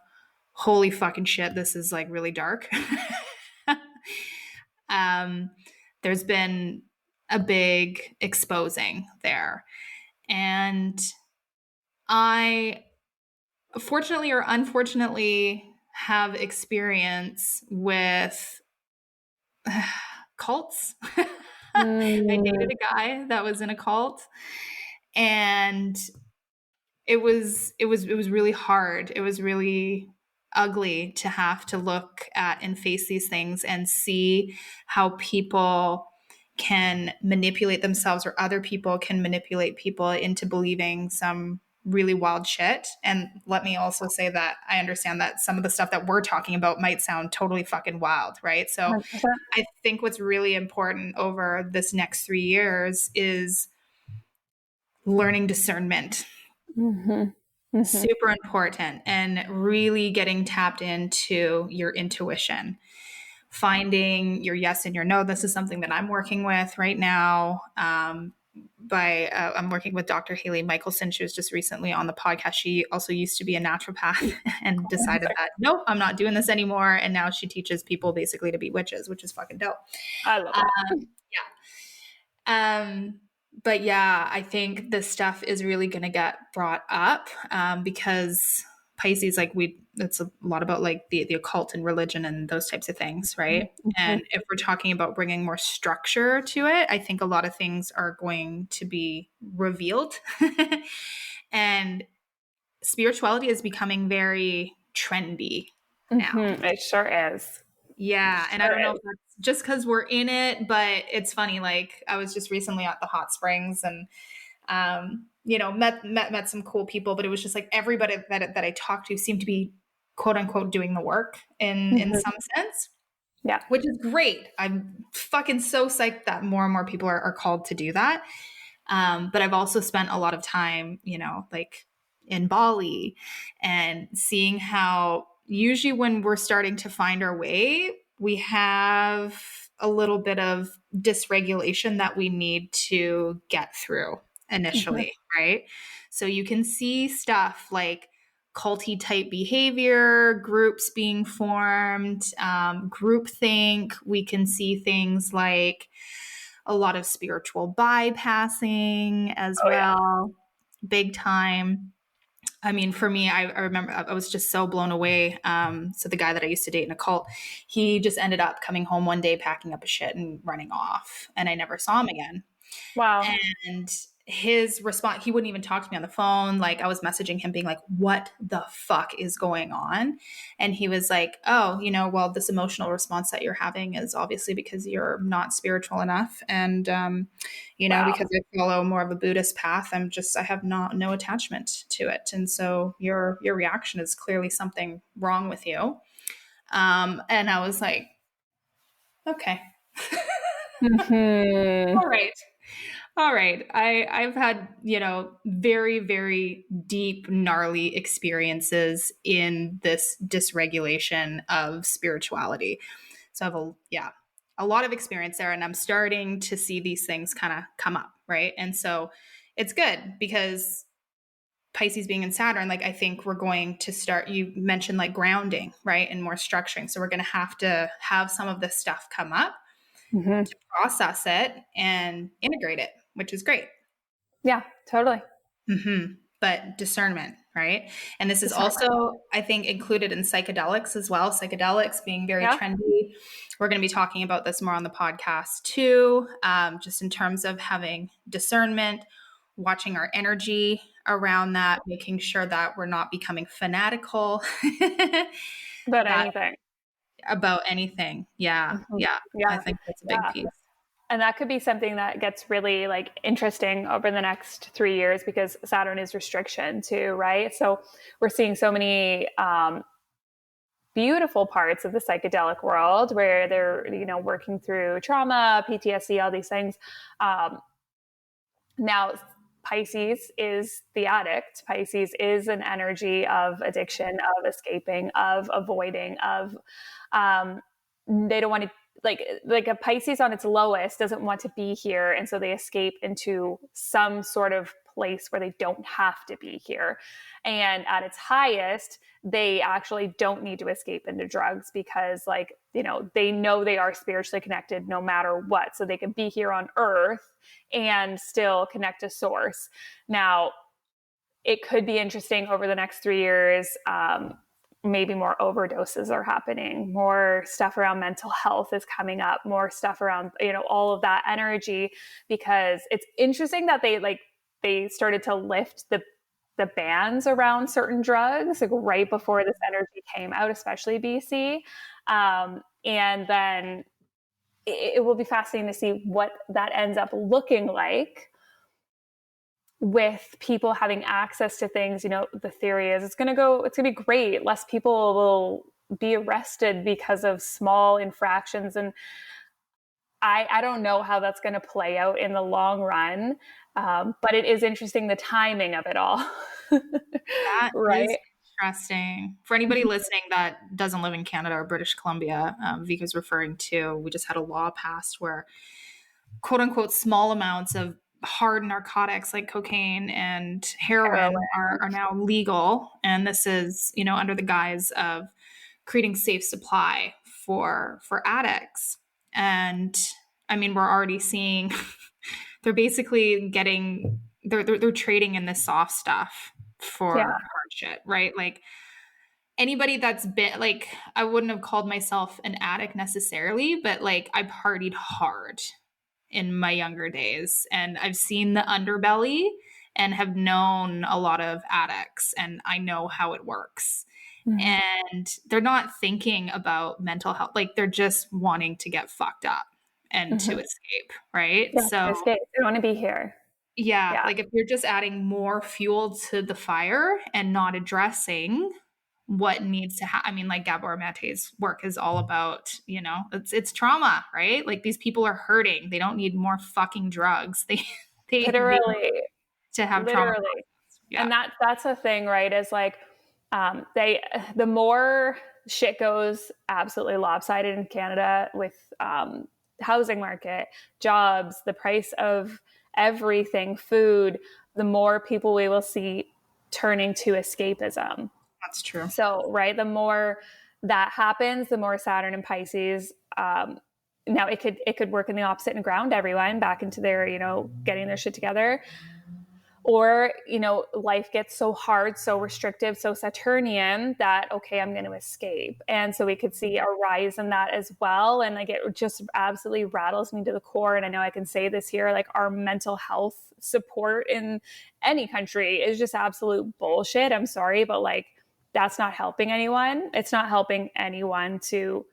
holy fucking shit, this is like really dark. um, there's been a big exposing there. And I, fortunately or unfortunately, have experience with cults. I dated a guy that was in a cult, and it was really hard. It was really ugly to have to look at and face these things and see how people can manipulate themselves, or other people can manipulate people into believing some really wild shit. And let me also say that I understand that some of the stuff that we're talking about might sound totally fucking wild, right? So 100%. I think what's really important over this next 3 years is learning discernment. Mm-hmm. Mm-hmm. Super important, and really getting tapped into your intuition, finding your yes and your no. This is something that I'm working with right now. I'm working with Dr. Haley Michelson. She was just recently on the podcast. She also used to be a naturopath and decided that, nope, I'm not doing this anymore. And now she teaches people basically to be witches, which is fucking dope. I love it. Yeah. But yeah, I think this stuff is really going to get brought up because Pisces, it's a lot about like the occult and religion and those types of things, right? Mm-hmm. And if we're talking about bringing more structure to it, I think a lot of things are going to be revealed. And spirituality is becoming very trendy now. Mm-hmm. It sure is. Yeah, and I don't know if that's just because we're in it, but it's funny. Like, I was just recently at the hot springs and, met some cool people, but it was just like everybody that I talked to seemed to be quote unquote doing the work in some sense. Yeah. Which is great. I'm fucking so psyched that more and more people are called to do that. But I've also spent a lot of time, like in Bali, and seeing how usually when we're starting to find our way, we have a little bit of dysregulation that we need to get through initially, right? So you can see stuff like culty type behavior, groups being formed, groupthink. We can see things like a lot of spiritual bypassing as well, big time. I mean, for me, I remember I was just so blown away. So the guy that I used to date in a cult, he just ended up coming home one day, packing up his shit and running off, and I never saw him again. Wow. And his response, he wouldn't even talk to me on the phone. Like, I was messaging him being like, what the fuck is going on? And he was like, oh, well, this emotional response that you're having is obviously because you're not spiritual enough. And, Wow. because I follow more of a Buddhist path, I have no attachment to it. And so your reaction is clearly something wrong with you. And I was like, okay. Mm-hmm. All right. I've had, very, very deep, gnarly experiences in this dysregulation of spirituality. So I have a lot of experience there, and I'm starting to see these things kind of come up, right? And so it's good because Pisces being in Saturn, like, I think we're going to start, you mentioned like grounding, right? And more structuring. So we're going to have some of this stuff come up to process it and integrate it, which is great. Yeah, totally. Mm-hmm. but discernment, right? And this is Discernment. also, I think, included in psychedelics as well. Psychedelics being very Yeah. trendy. We're going to be talking about this more on the podcast too, just in terms of having discernment, watching our energy around that, making sure that we're not becoming fanatical About that anything. about anything. Yeah. Yeah. I Yeah. think that's a big Yeah. piece. And that could be something that gets really like interesting over the next 3 years because Saturn is restriction too, right? So we're seeing so many beautiful parts of the psychedelic world where they're, you know, working through trauma, PTSD, all these things. Now, Pisces is the addict. Pisces is an energy of addiction, of escaping, of avoiding, of they don't want to like a Pisces on its lowest doesn't want to be here, and so they escape into some sort of place where they don't have to be here. And at its highest, they actually don't need to escape into drugs because, like, you know they are spiritually connected no matter what, so they can be here on Earth and still connect to source. Now, it could be interesting over the next 3 years. Maybe more overdoses are happening, more stuff around mental health is coming up, more stuff around, you know, all of that energy, because it's interesting that they started to lift the bans around certain drugs like right before this energy came out, especially BC. And then it will be fascinating to see what that ends up looking like with people having access to things. You know, the theory is it's going to be great. Less people will be arrested because of small infractions. And I don't know how that's going to play out in the long run. But it is interesting, the timing of it all. That Right. is interesting. For anybody listening that doesn't live in Canada or British Columbia, Vika's referring to, we just had a law passed where quote unquote small amounts of hard narcotics like cocaine and heroin are now legal. And this is, you know, under the guise of creating safe supply for addicts. And I mean, we're already seeing they're basically getting they're trading in this soft stuff for Yeah. hard shit, right? Like anybody that's been like, I wouldn't have called myself an addict necessarily, but like I partied hard in my younger days and I've seen the underbelly and have known a lot of addicts and I know how it works. And they're not thinking about mental health, like they're just wanting to get fucked up and to escape, right? Yeah, So escape. They want to be here. yeah, Yeah. like if you're just adding more fuel to the fire and not addressing what needs to happen. I mean, like Gabor Mate's work is all about, you know, it's trauma, right? Like these people are hurting. They don't need more fucking drugs. They need Literally. to have trauma. Literally. Yeah. And that's a thing, right? Is like the more shit goes absolutely lopsided in Canada with housing market, jobs, the price of everything, food, the more people we will see turning to escapism. That's true. So, right, the more that happens, the more Saturn and Pisces. Now it could work in the opposite and ground everyone back into their, you know, getting their shit together. Or, you know, life gets so hard, so restrictive, so Saturnian that, okay, I'm going to escape. And so we could see a rise in that as well. And like, it just absolutely rattles me to the core. And I know I can say this here, like our mental health support in any country is just absolute bullshit. I'm sorry, but like, that's not helping anyone. It's not helping anyone to,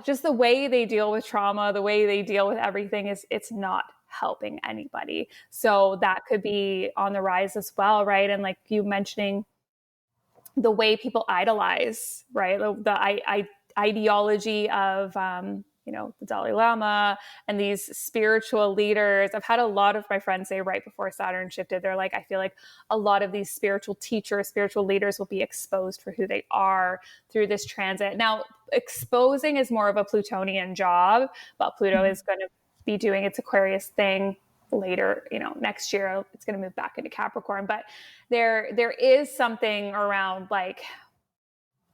just the way they deal with trauma, the way they deal with everything it's not helping anybody. So that could be on the rise as well, right? And like you mentioning the way people idolize, right? The ideology of, you know, the Dalai Lama and these spiritual leaders. I've had a lot of my friends say right before Saturn shifted, they're like, I feel like a lot of these spiritual teachers, spiritual leaders will be exposed for who they are through this transit. Now, exposing is more of a Plutonian job, but Pluto is going to be doing its Aquarius thing later, you know, next year. It's going to move back into Capricorn. But there is something around like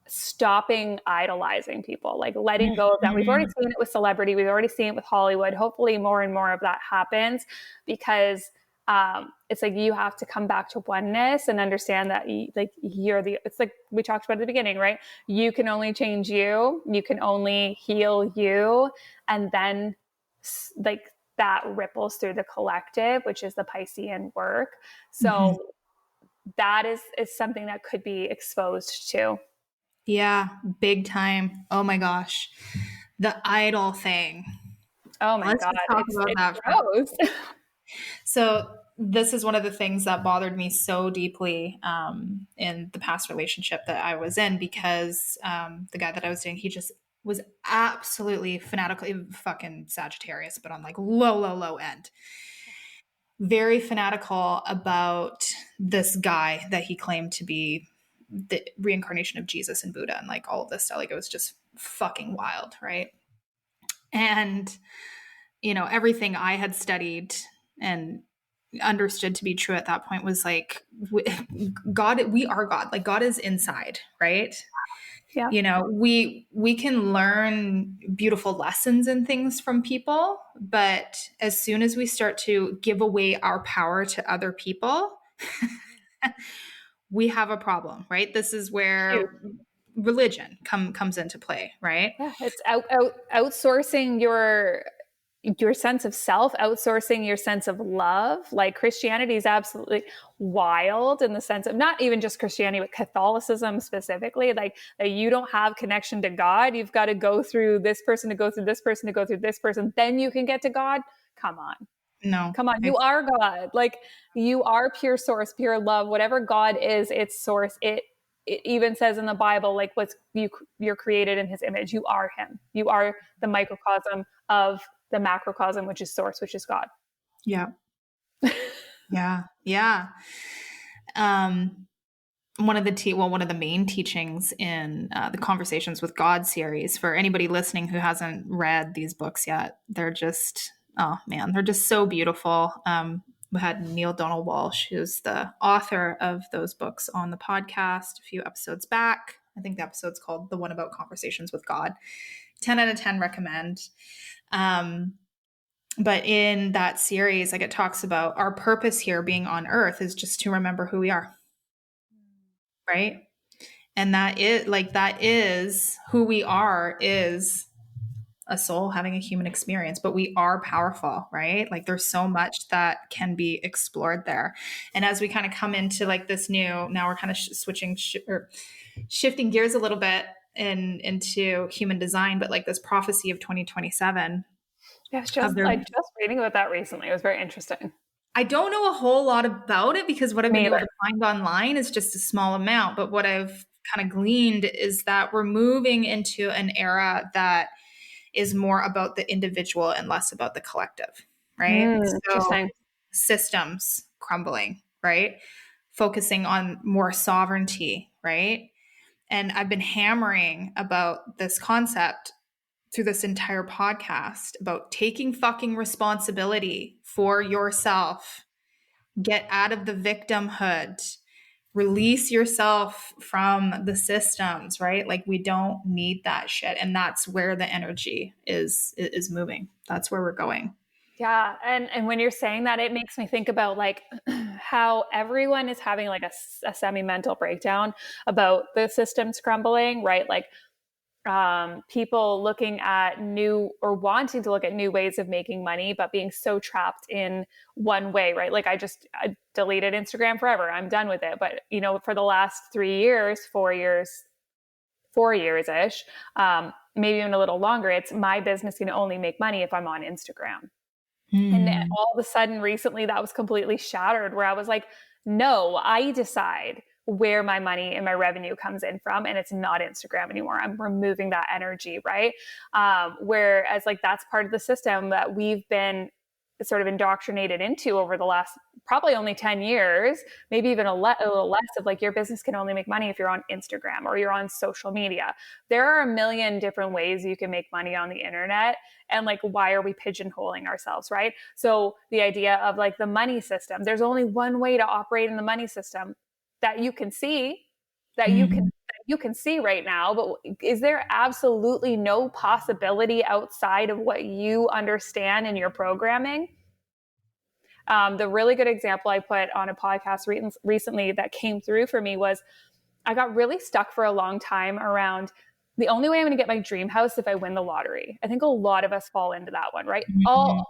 stopping idolizing people, like letting go of that. We've already seen it with celebrity. We've already seen it with Hollywood. Hopefully more and more of that happens because It's like you have to come back to oneness and understand that it's like we talked about at the beginning, right? You can only change you, you can only heal you, and then like that ripples through the collective, which is the Piscean work. So that is something that could be exposed to. Yeah, big time. Oh my gosh. The idol thing. Oh my Let's God, just talk about it's that. gross. So this is one of the things that bothered me so deeply in the past relationship that I was in, because the guy that I was dating, he just was absolutely fanatical, fucking Sagittarius, but on like low end. Very fanatical about this guy that he claimed to be the reincarnation of Jesus and Buddha and like all of this stuff. Like it was just fucking wild, right? And everything I had studied and understood to be true at that point was like, God, we are God. Like God is inside, right? Yeah. We can learn beautiful lessons and things from people, but as soon as we start to give away our power to other people, we have a problem, right? This is where religion comes into play, right? Yeah, it's outsourcing your sense of self, outsourcing your sense of love. Like Christianity is absolutely wild in the sense of not even just Christianity, but Catholicism specifically. Like that you don't have connection to God. You've got to go through this person to go through this person to go through this person. Then you can get to God. Come on. No. Come on. You are God. Like you are pure source, pure love, whatever God is, its source. It even says in the Bible, like you're created in his image. You are him. You are the microcosm of the macrocosm, which is source, which is God. Yeah. Yeah. One of the main teachings in the Conversations with God series, for anybody listening who hasn't read these books yet, they're just, oh man, they're just so beautiful. We had Neil Donald Walsh, who's the author of those books, on the podcast a few episodes back. I think the episode's called The One About Conversations with God. 10 out of 10 recommend. But in that series, like it talks about our purpose here being on earth is just to remember who we are. Right. And that is who we are, is a soul having a human experience, but we are powerful, right? Like there's so much that can be explored there. And as we kind of come into like this new, now we're kind of shifting gears a little bit into human design, but like this prophecy of 2027. Yeah, I just reading about that recently. It was very interesting. I don't know a whole lot about it because what I've been able to find online is just a small amount. But what I've kind of gleaned is that we're moving into an era that is more about the individual and less about the collective, right? So systems crumbling, right? Focusing on more sovereignty, right? And I've been hammering about this concept through this entire podcast about taking fucking responsibility for yourself. Get out of the victimhood. Release yourself from the systems, right? Like we don't need that shit. And that's where the energy is moving. That's where we're going. Yeah. And when you're saying that, it makes me think about like how everyone is having like a semi-mental breakdown about the systems crumbling, right? Like people looking at new or wanting to look at new ways of making money, but being so trapped in one way, right? Like I deleted Instagram forever. I'm done with it. But, for the last 3 years, 4 years-ish, maybe even a little longer, it's my business can only make money if I'm on Instagram. And then all of a sudden recently that was completely shattered, where I was like, no, I decide where my money and my revenue comes in from, and it's not Instagram anymore. I'm removing that energy, right? Whereas like that's part of the system that we've been sort of indoctrinated into over the last probably only 10 years, maybe even a little less, of like your business can only make money if you're on Instagram or you're on social media. There are a million different ways you can make money on the internet. And like, why are we pigeonholing ourselves, right? So the idea of like the money system, there's only one way to operate in the money system that you can see, that you can see right now. But is there absolutely no possibility outside of what you understand in your programming? The really good example I put on a podcast recently that came through for me was I got really stuck for a long time around the only way I'm going to get my dream house if I win the lottery. I think a lot of us fall into that one, right?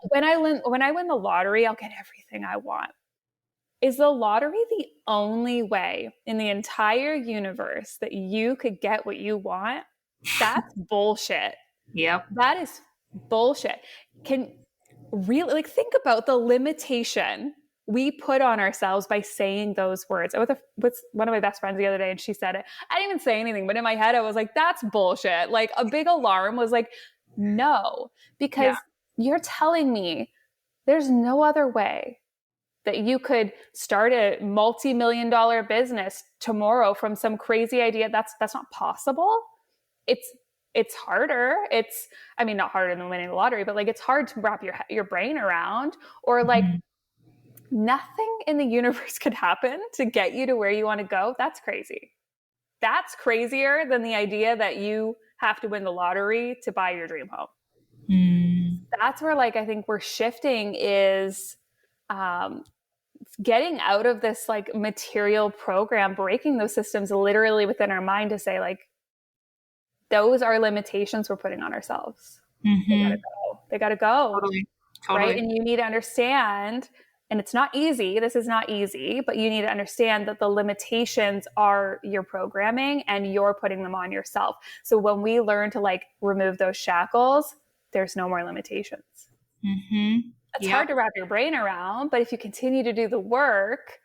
When I win the lottery, I'll get everything I want. Is the lottery the only way in the entire universe that you could get what you want? That's bullshit. Yep. That is bullshit. Can really think about the limitation we put on ourselves by saying those words. I was with one of my best friends the other day, and she said it. I didn't even say anything, but in my head, I was like, that's bullshit. Like a big alarm was like, no, because you're telling me there's no other way that you could start a multi-million-dollar business tomorrow from some crazy idea. That's not possible. It's harder. I mean, not harder than winning the lottery, but like it's hard to wrap your brain around, or like nothing in the universe could happen to get you to where you want to go. That's crazy. That's crazier than the idea that you have to win the lottery to buy your dream home. That's where like I think we're shifting is getting out of this like material program, breaking those systems literally within our mind to say like, those are limitations we're putting on ourselves. They gotta go. Totally. Right. And you need to understand, and it's not easy. This is not easy, but you need to understand that the limitations are your programming and you're putting them on yourself. So when we learn to like remove those shackles, there's no more limitations. It's hard to wrap your brain around, but if you continue to do the work,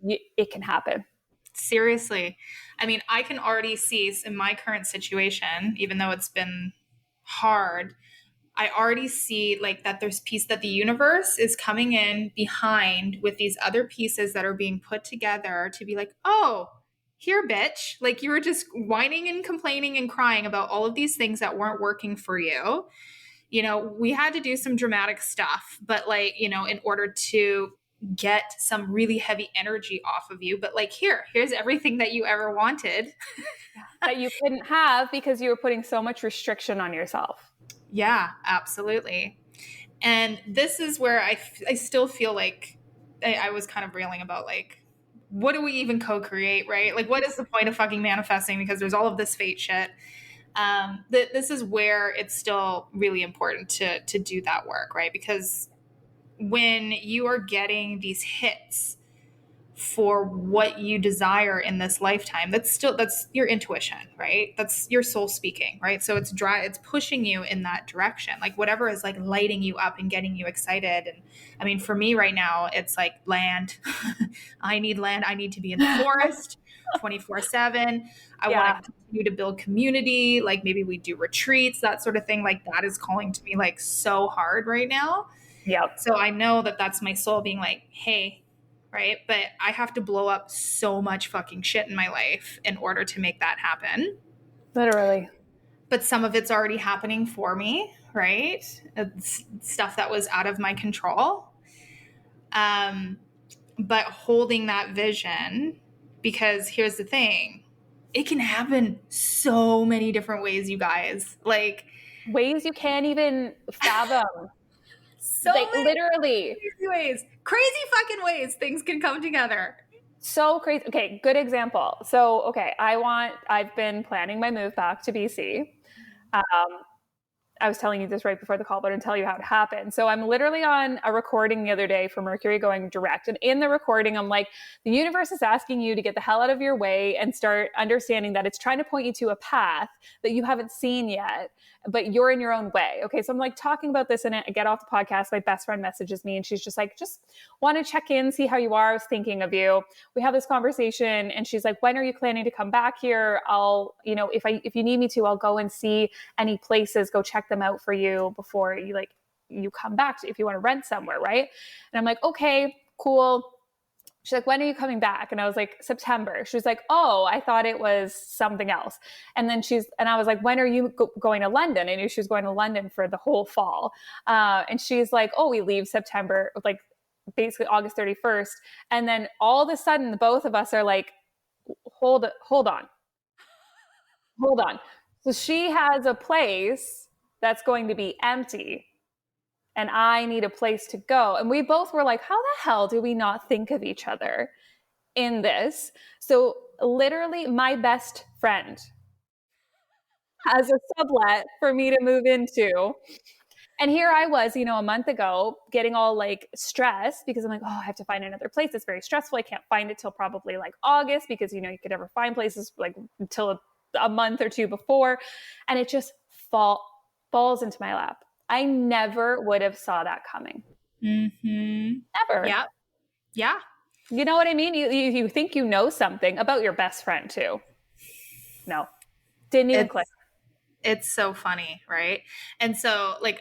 it can happen. Seriously. I mean, I can already see in my current situation, even though it's been hard, I already see like that there's piece that the universe is coming in behind with these other pieces that are being put together to be like, oh, here, bitch. Like you were just whining and complaining and crying about all of these things that weren't working for you. You know, we had to do some dramatic stuff, but like, you know, in order to get some really heavy energy off of you, but like here's everything that you ever wanted that you couldn't have because you were putting so much restriction on yourself. Yeah, absolutely. And this is where I still feel like I was kind of railing about like, what do we even co-create, right? Like, what is the point of fucking manifesting? Because there's all of this fate shit. This is where it's still really important to do that work, right? Because when you are getting these hits for what you desire in this lifetime, that's your intuition, right? That's your soul speaking, right? So it's pushing you in that direction, like whatever is like lighting you up and getting you excited. And I mean, for me right now, it's like land. I need land. I need to be in the forest 24/7. I want to continue to build community. Like maybe we do retreats, that sort of thing. Like that is calling to me like so hard right now. Yep. So I know that that's my soul being like, hey, right? But I have to blow up so much fucking shit in my life in order to make that happen. Literally. But some of it's already happening for me, right? It's stuff that was out of my control. But holding that vision, because here's the thing, it can happen so many different ways, you guys. Like ways you can't even fathom. So like literally crazy fucking ways things can come together. So crazy. Okay, good example. So, okay, I've been planning my move back to BC. I was telling you this right before the call, but I didn't tell you how it happened. So I'm literally on a recording the other day for Mercury going direct. And in the recording, I'm like, the universe is asking you to get the hell out of your way and start understanding that it's trying to point you to a path that you haven't seen yet, but you're in your own way. Okay. So I'm like talking about this and I get off the podcast. My best friend messages me and she's just like, just want to check in, see how you are. I was thinking of you. We have this conversation and she's like, when are you planning to come back here? I'll, if you need me to, I'll go and see any places, go check them out for you before you come back if you want to rent somewhere. Right. And I'm like, okay, cool. She's like, when are you coming back? And I was like, September. She was like, oh, I thought it was something else. And I was like, when are you going to London? I knew she was going to London for the whole fall. And she's like, oh, we leave September, like basically August 31st. And then all of a sudden, the both of us are like, hold on. So she has a place that's going to be empty and I need a place to go. And we both were like, how the hell do we not think of each other in this? So literally my best friend has a sublet for me to move into. And here I was, a month ago getting all like stressed because I'm like, oh, I have to find another place. It's very stressful. I can't find it till probably like August because, you could never find places like until a month or two before. And it just falls into my lap. I never would have saw that coming. Mm-hmm. Never. Yeah. Yeah. You know what I mean? You think you know something about your best friend too. No, didn't even click. It's so funny, right? And so, like,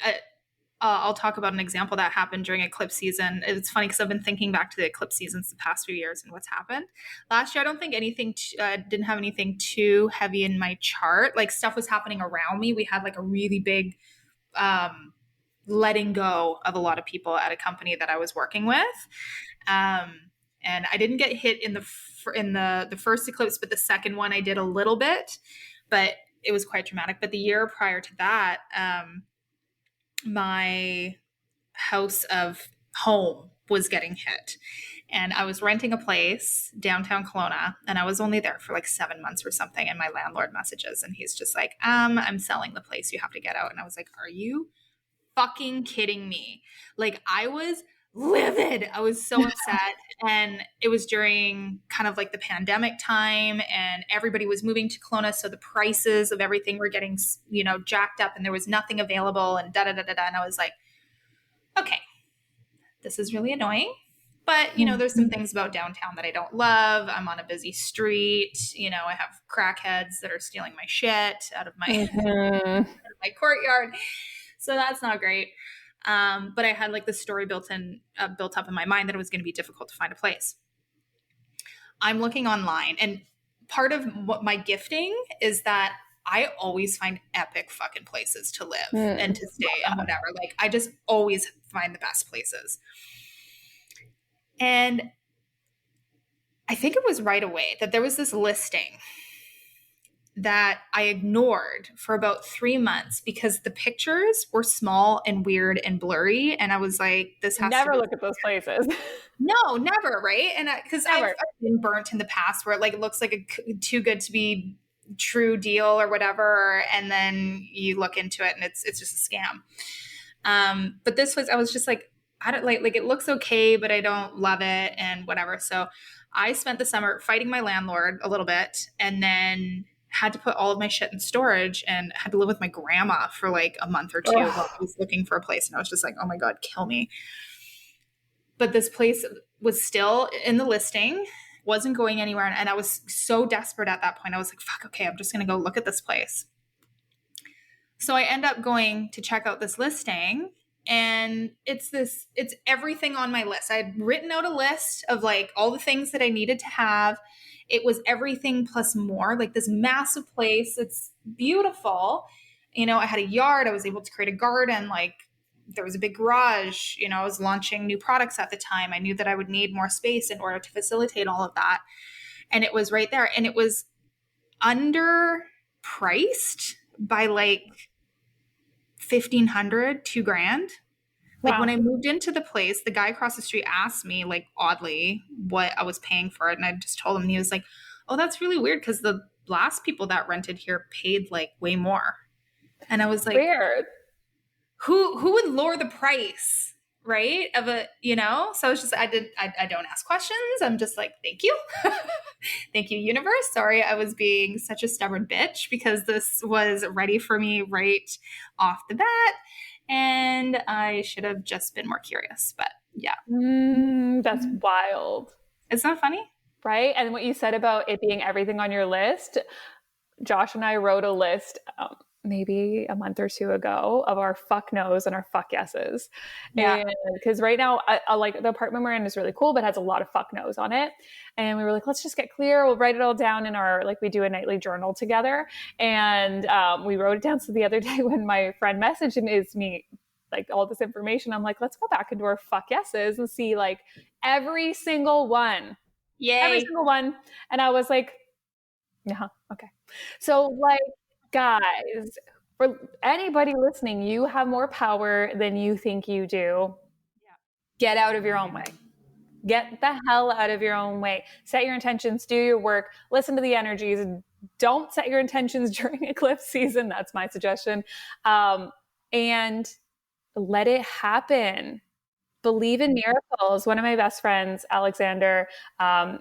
I'll talk about an example that happened during Eclipse season. It's funny because I've been thinking back to the Eclipse seasons the past few years and what's happened. Last year, I don't think didn't have anything too heavy in my chart. Like, stuff was happening around me. We had like a really big letting go of a lot of people at a company that I was working with. And I didn't get hit in the first eclipse, but the second one I did a little bit, but it was quite dramatic. But the year prior to that, my house of home was getting hit. And I was renting a place downtown Kelowna, and I was only there for like 7 months or something. And my landlord messages, and he's just like, I'm selling the place. You have to get out. And I was like, are you fucking kidding me? Like, I was livid. I was so upset. And it was during kind of like the pandemic time, and everybody was moving to Kelowna. So the prices of everything were getting, jacked up, and there was nothing available, and da-da-da-da-da. And I was like, okay, this is really annoying. But, there's some things about downtown that I don't love. I'm on a busy street. I have crackheads that are stealing my shit out of my, out of my courtyard. So that's not great. But I had like the story built up in my mind that it was going to be difficult to find a place. I'm looking online, and part of what my gifting is that I always find epic fucking places to live and to stay and whatever. Like, I just always find the best places. And I think it was right away that there was this listing that I ignored for about 3 months because the pictures were small and weird and blurry. And I was like, this has never to look at those places. No, never. Right. And because I've been burnt in the past where it looks like a too good to be true deal or whatever. And then you look into it and it's just a scam. But I was just like, I don't like it looks okay, but I don't love it and whatever. So I spent the summer fighting my landlord a little bit, and then had to put all of my shit in storage and had to live with my grandma for like a month or two while I was looking for a place. And I was just like, oh my God, kill me. But this place was still in the listing, wasn't going anywhere. And I was so desperate at that point. I was like, fuck, okay, I'm just going to go look at this place. So I end up going to check out this listing, and it's everything on my list. I had written out a list of like all the things that I needed to have. It was everything plus more, like this massive place. It's beautiful. I had a yard. I was able to create a garden. Like, there was a big garage. I was launching new products at the time. I knew that I would need more space in order to facilitate all of that. And it was right there. And it was underpriced by like $1,500, $2,000. Like, when I moved into the place, the guy across the street asked me, like, oddly, what I was paying for it. And I just told him, and he was like, oh, that's really weird because the last people that rented here paid like way more. And I was like, weird. Who would lower the price, right? Of a, so I was just, I don't ask questions. I'm just like, thank you. Thank you, universe. Sorry, I was being such a stubborn bitch because this was ready for me right off the bat. And I should have just been more curious, but yeah. That's wild. It's not funny. Right? And what you said about it being everything on your list, Josh and I wrote a list maybe a month or two ago of our fuck no's and our fuck yeses. Yeah. Because right now, I like the apartment we're in is really cool, but has a lot of fuck no's on it. And we were like, let's just get clear. We'll write it all down in our, like we do a nightly journal together. And we wrote it down. So the other day when my friend messaged me like all this information, I'm like, let's go back into our fuck yeses and see like every single one. Yay. Every single one. And I was like, yeah, okay. So like, guys, For anybody listening, you have more power than you think you do. Get out of your own way. Get the hell out of your own way. Set your intentions, do your work, listen to the energies. Don't set your intentions during eclipse season. That's my suggestion. And let it happen. Believe in miracles. One of my best friends, Alexander,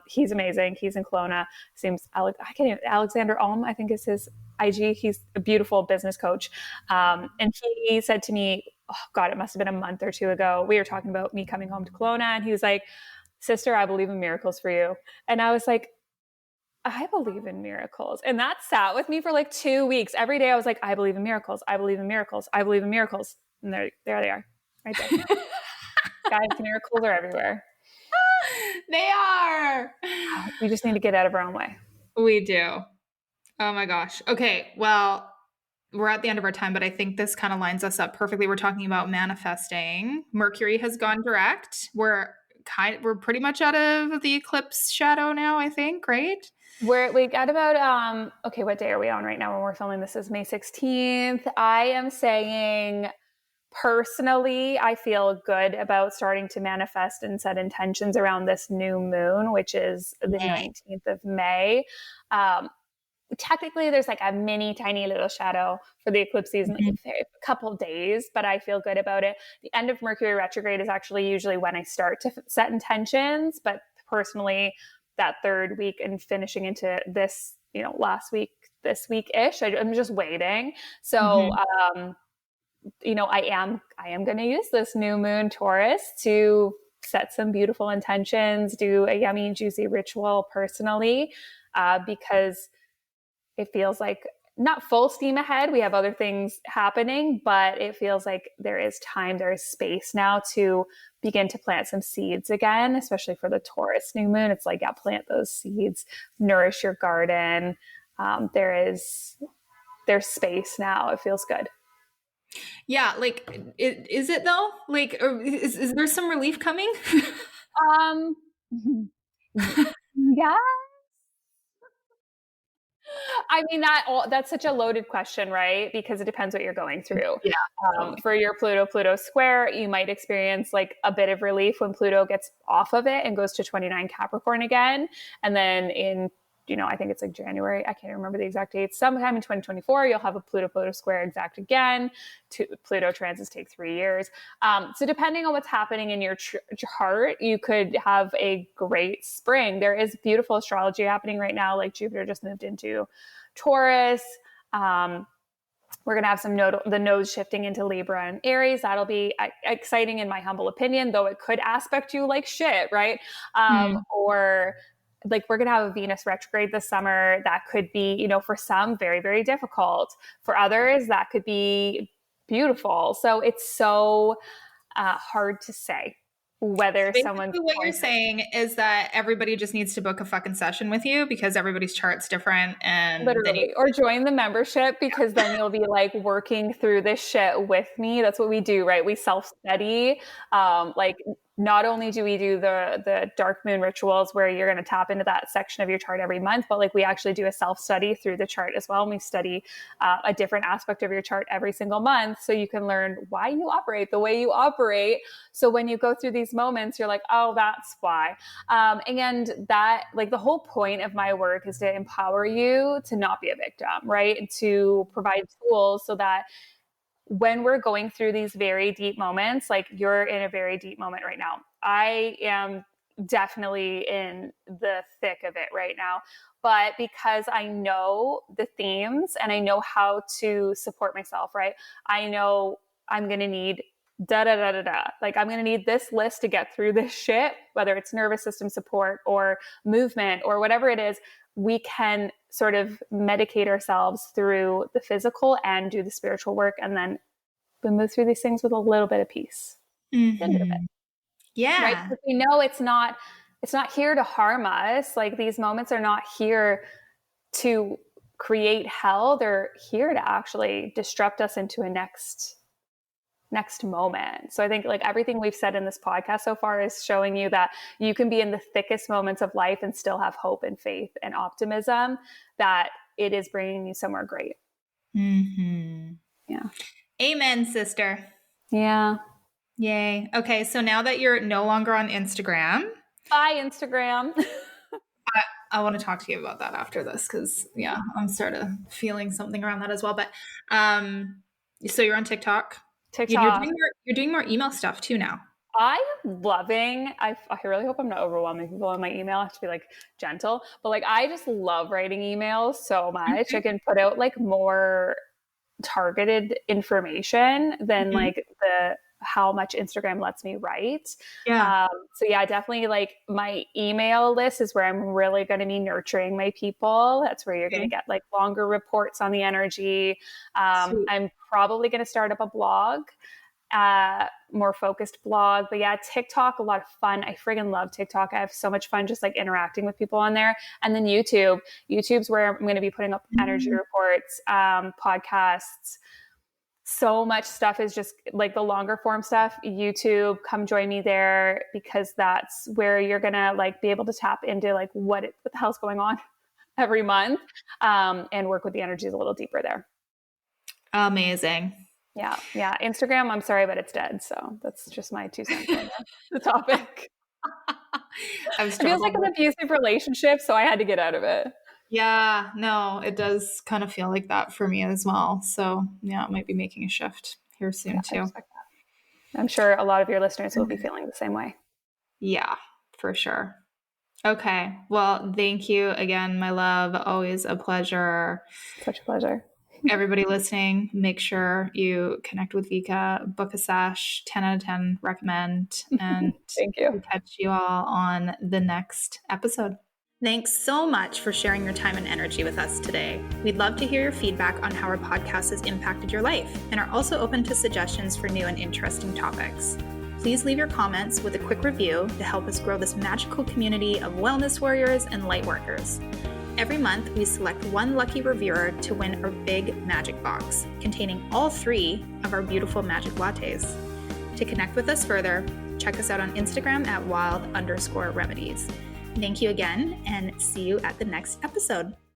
he's amazing. He's in Kelowna. Alexander Alm, I think is his IG. He's a beautiful business coach. And he said to me, oh God, it must have been a month or two ago. We were talking about me coming home to Kelowna, and he was like, sister, I believe in miracles for you. And I was like, I believe in miracles. And that sat with me for like 2 weeks. Every day I was like, I believe in miracles. I believe in miracles. I believe in miracles. And there they are, right there. Guys, miracles are everywhere. They are. We just need to get out of our own way. We do. Oh my gosh. Okay. Well, we're at the end of our time, but I think this kind of lines us up perfectly. We're talking about manifesting. Mercury has gone direct. We're pretty much out of the eclipse shadow now, I think, right? We got about, okay, what day are we on right now when we're filming? This is May 16th. I am saying, personally, I feel good about starting to manifest and set intentions around this new moon, which is the 19th of May. Technically, there's like a mini tiny little shadow for the eclipse season, like a couple of days, but I feel good about it. The end of Mercury retrograde is actually usually when I start to set intentions, but personally, that third week and finishing into this, last week, this week-ish, I'm just waiting. So, I am going to use this new moon Taurus to set some beautiful intentions, do a yummy, juicy ritual personally, because it feels like not full steam ahead. We have other things happening, but it feels like there is time, there is space now to begin to plant some seeds again, especially for the Taurus new moon. It's like, plant those seeds, nourish your garden. There's space now. It feels good. Yeah, like, is it though? Like, is there some relief coming? Yeah. I mean, that's such a loaded question, right? Because it depends what you're going through. Yeah. Totally. For your Pluto square, you might experience like a bit of relief when Pluto gets off of it and goes to 29 Capricorn again. And then in, I think it's like January, I can't remember the exact date. Sometime in 2024, you'll have a Pluto square exact again. Pluto transits take 3 years. So depending on what's happening in your chart, you could have a great spring. There is beautiful astrology happening right now. Like Jupiter just moved into Taurus. We're going to have the nodes shifting into Libra and Aries. That'll be exciting in my humble opinion, though it could aspect you like shit, right? Or like we're going to have a Venus retrograde this summer. That could be, for some very, very difficult. For others, that could be beautiful. So it's so hard to say whether someone's... What you're saying is that everybody just needs to book a fucking session with you because everybody's chart's different, and literally, or join the membership, because then you'll be like working through this shit with me. That's what we do, right? We self-study. Like not only do we do the dark moon rituals where you're going to tap into that section of your chart every month, but like we actually do a self-study through the chart as well. And we study a different aspect of your chart every single month, so you can learn why you operate the way you operate. So when you go through these moments, you're like, oh, that's why. And that, like, the whole point of my work is to empower you to not be a victim, right? And to provide tools so that when we're going through these very deep moments, like you're in a very deep moment right now. I am definitely in the thick of it right now. But because I know the themes and I know how to support myself, right? I know I'm going to need like I'm going to need this list to get through this shit, whether it's nervous system support or movement or whatever it is. We can sort of medicate ourselves through the physical and do the spiritual work. And then we move through these things with a little bit of peace. Yeah. Right. Because we know it's not here to harm us. Like these moments are not here to create hell. They're here to actually disrupt us into a next moment. So I think like everything we've said in this podcast so far is showing you that you can be in the thickest moments of life and still have hope and faith and optimism that it is bringing you somewhere great. Yeah. Amen, sister. Yeah. Yay. Okay, so now that you're no longer on Instagram, Bye, Instagram. I want to talk to you about that after this because, yeah, I'm sort of feeling something around that as well. But so you're on TikTok. TikTok. You're doing more email stuff too now. I'm loving, I really hope I'm not overwhelming people on my email. I have to be like gentle, but like, I just love writing emails so much. I can put out like more targeted information than Mhm. like how much Instagram lets me write. Yeah. So yeah, definitely like my email list is where I'm really going to be nurturing my people. That's where you're going to Okay. get like longer reports on the energy. Sweet. I'm probably going to start up a blog, more focused blog. But yeah, TikTok, a lot of fun. I friggin' love TikTok. I have so much fun just like interacting with people on there. And then YouTube's where I'm going to be putting up energy reports, podcasts. So much stuff is just like the longer form stuff. YouTube, come join me there, because that's where you're going to like be able to tap into like what the hell's going on every month, and work with the energies a little deeper there. Amazing. Yeah. Instagram, I'm sorry, but it's dead. So that's just my 2 cents on the topic. I've It feels like struggled an abusive relationship, so I had to get out of it. Yeah, no, it does kind of feel like that for me as well. So yeah, it might be making a shift here soon Yeah, I too. respect that. I'm sure a lot of your listeners will be feeling the same way. Yeah, for sure. Okay. Well, thank you again, my love. Always a pleasure. Such a pleasure. Everybody listening, make sure you connect with Vika, book a sesh, 10 out of 10 recommend, and Thank you. we'll catch you all on the next episode. Thanks so much for sharing your time and energy with us today. We'd love to hear your feedback on how our podcast has impacted your life, and are also open to suggestions for new and interesting topics. Please leave your comments with a quick review to help us grow this magical community of wellness warriors and light workers. Every month, we select one lucky reviewer to win our big Magick box, containing all 3 of our beautiful Magick lattes. To connect with us further, check us out on Instagram at wild_remedies. Thank you again, and see you at the next episode.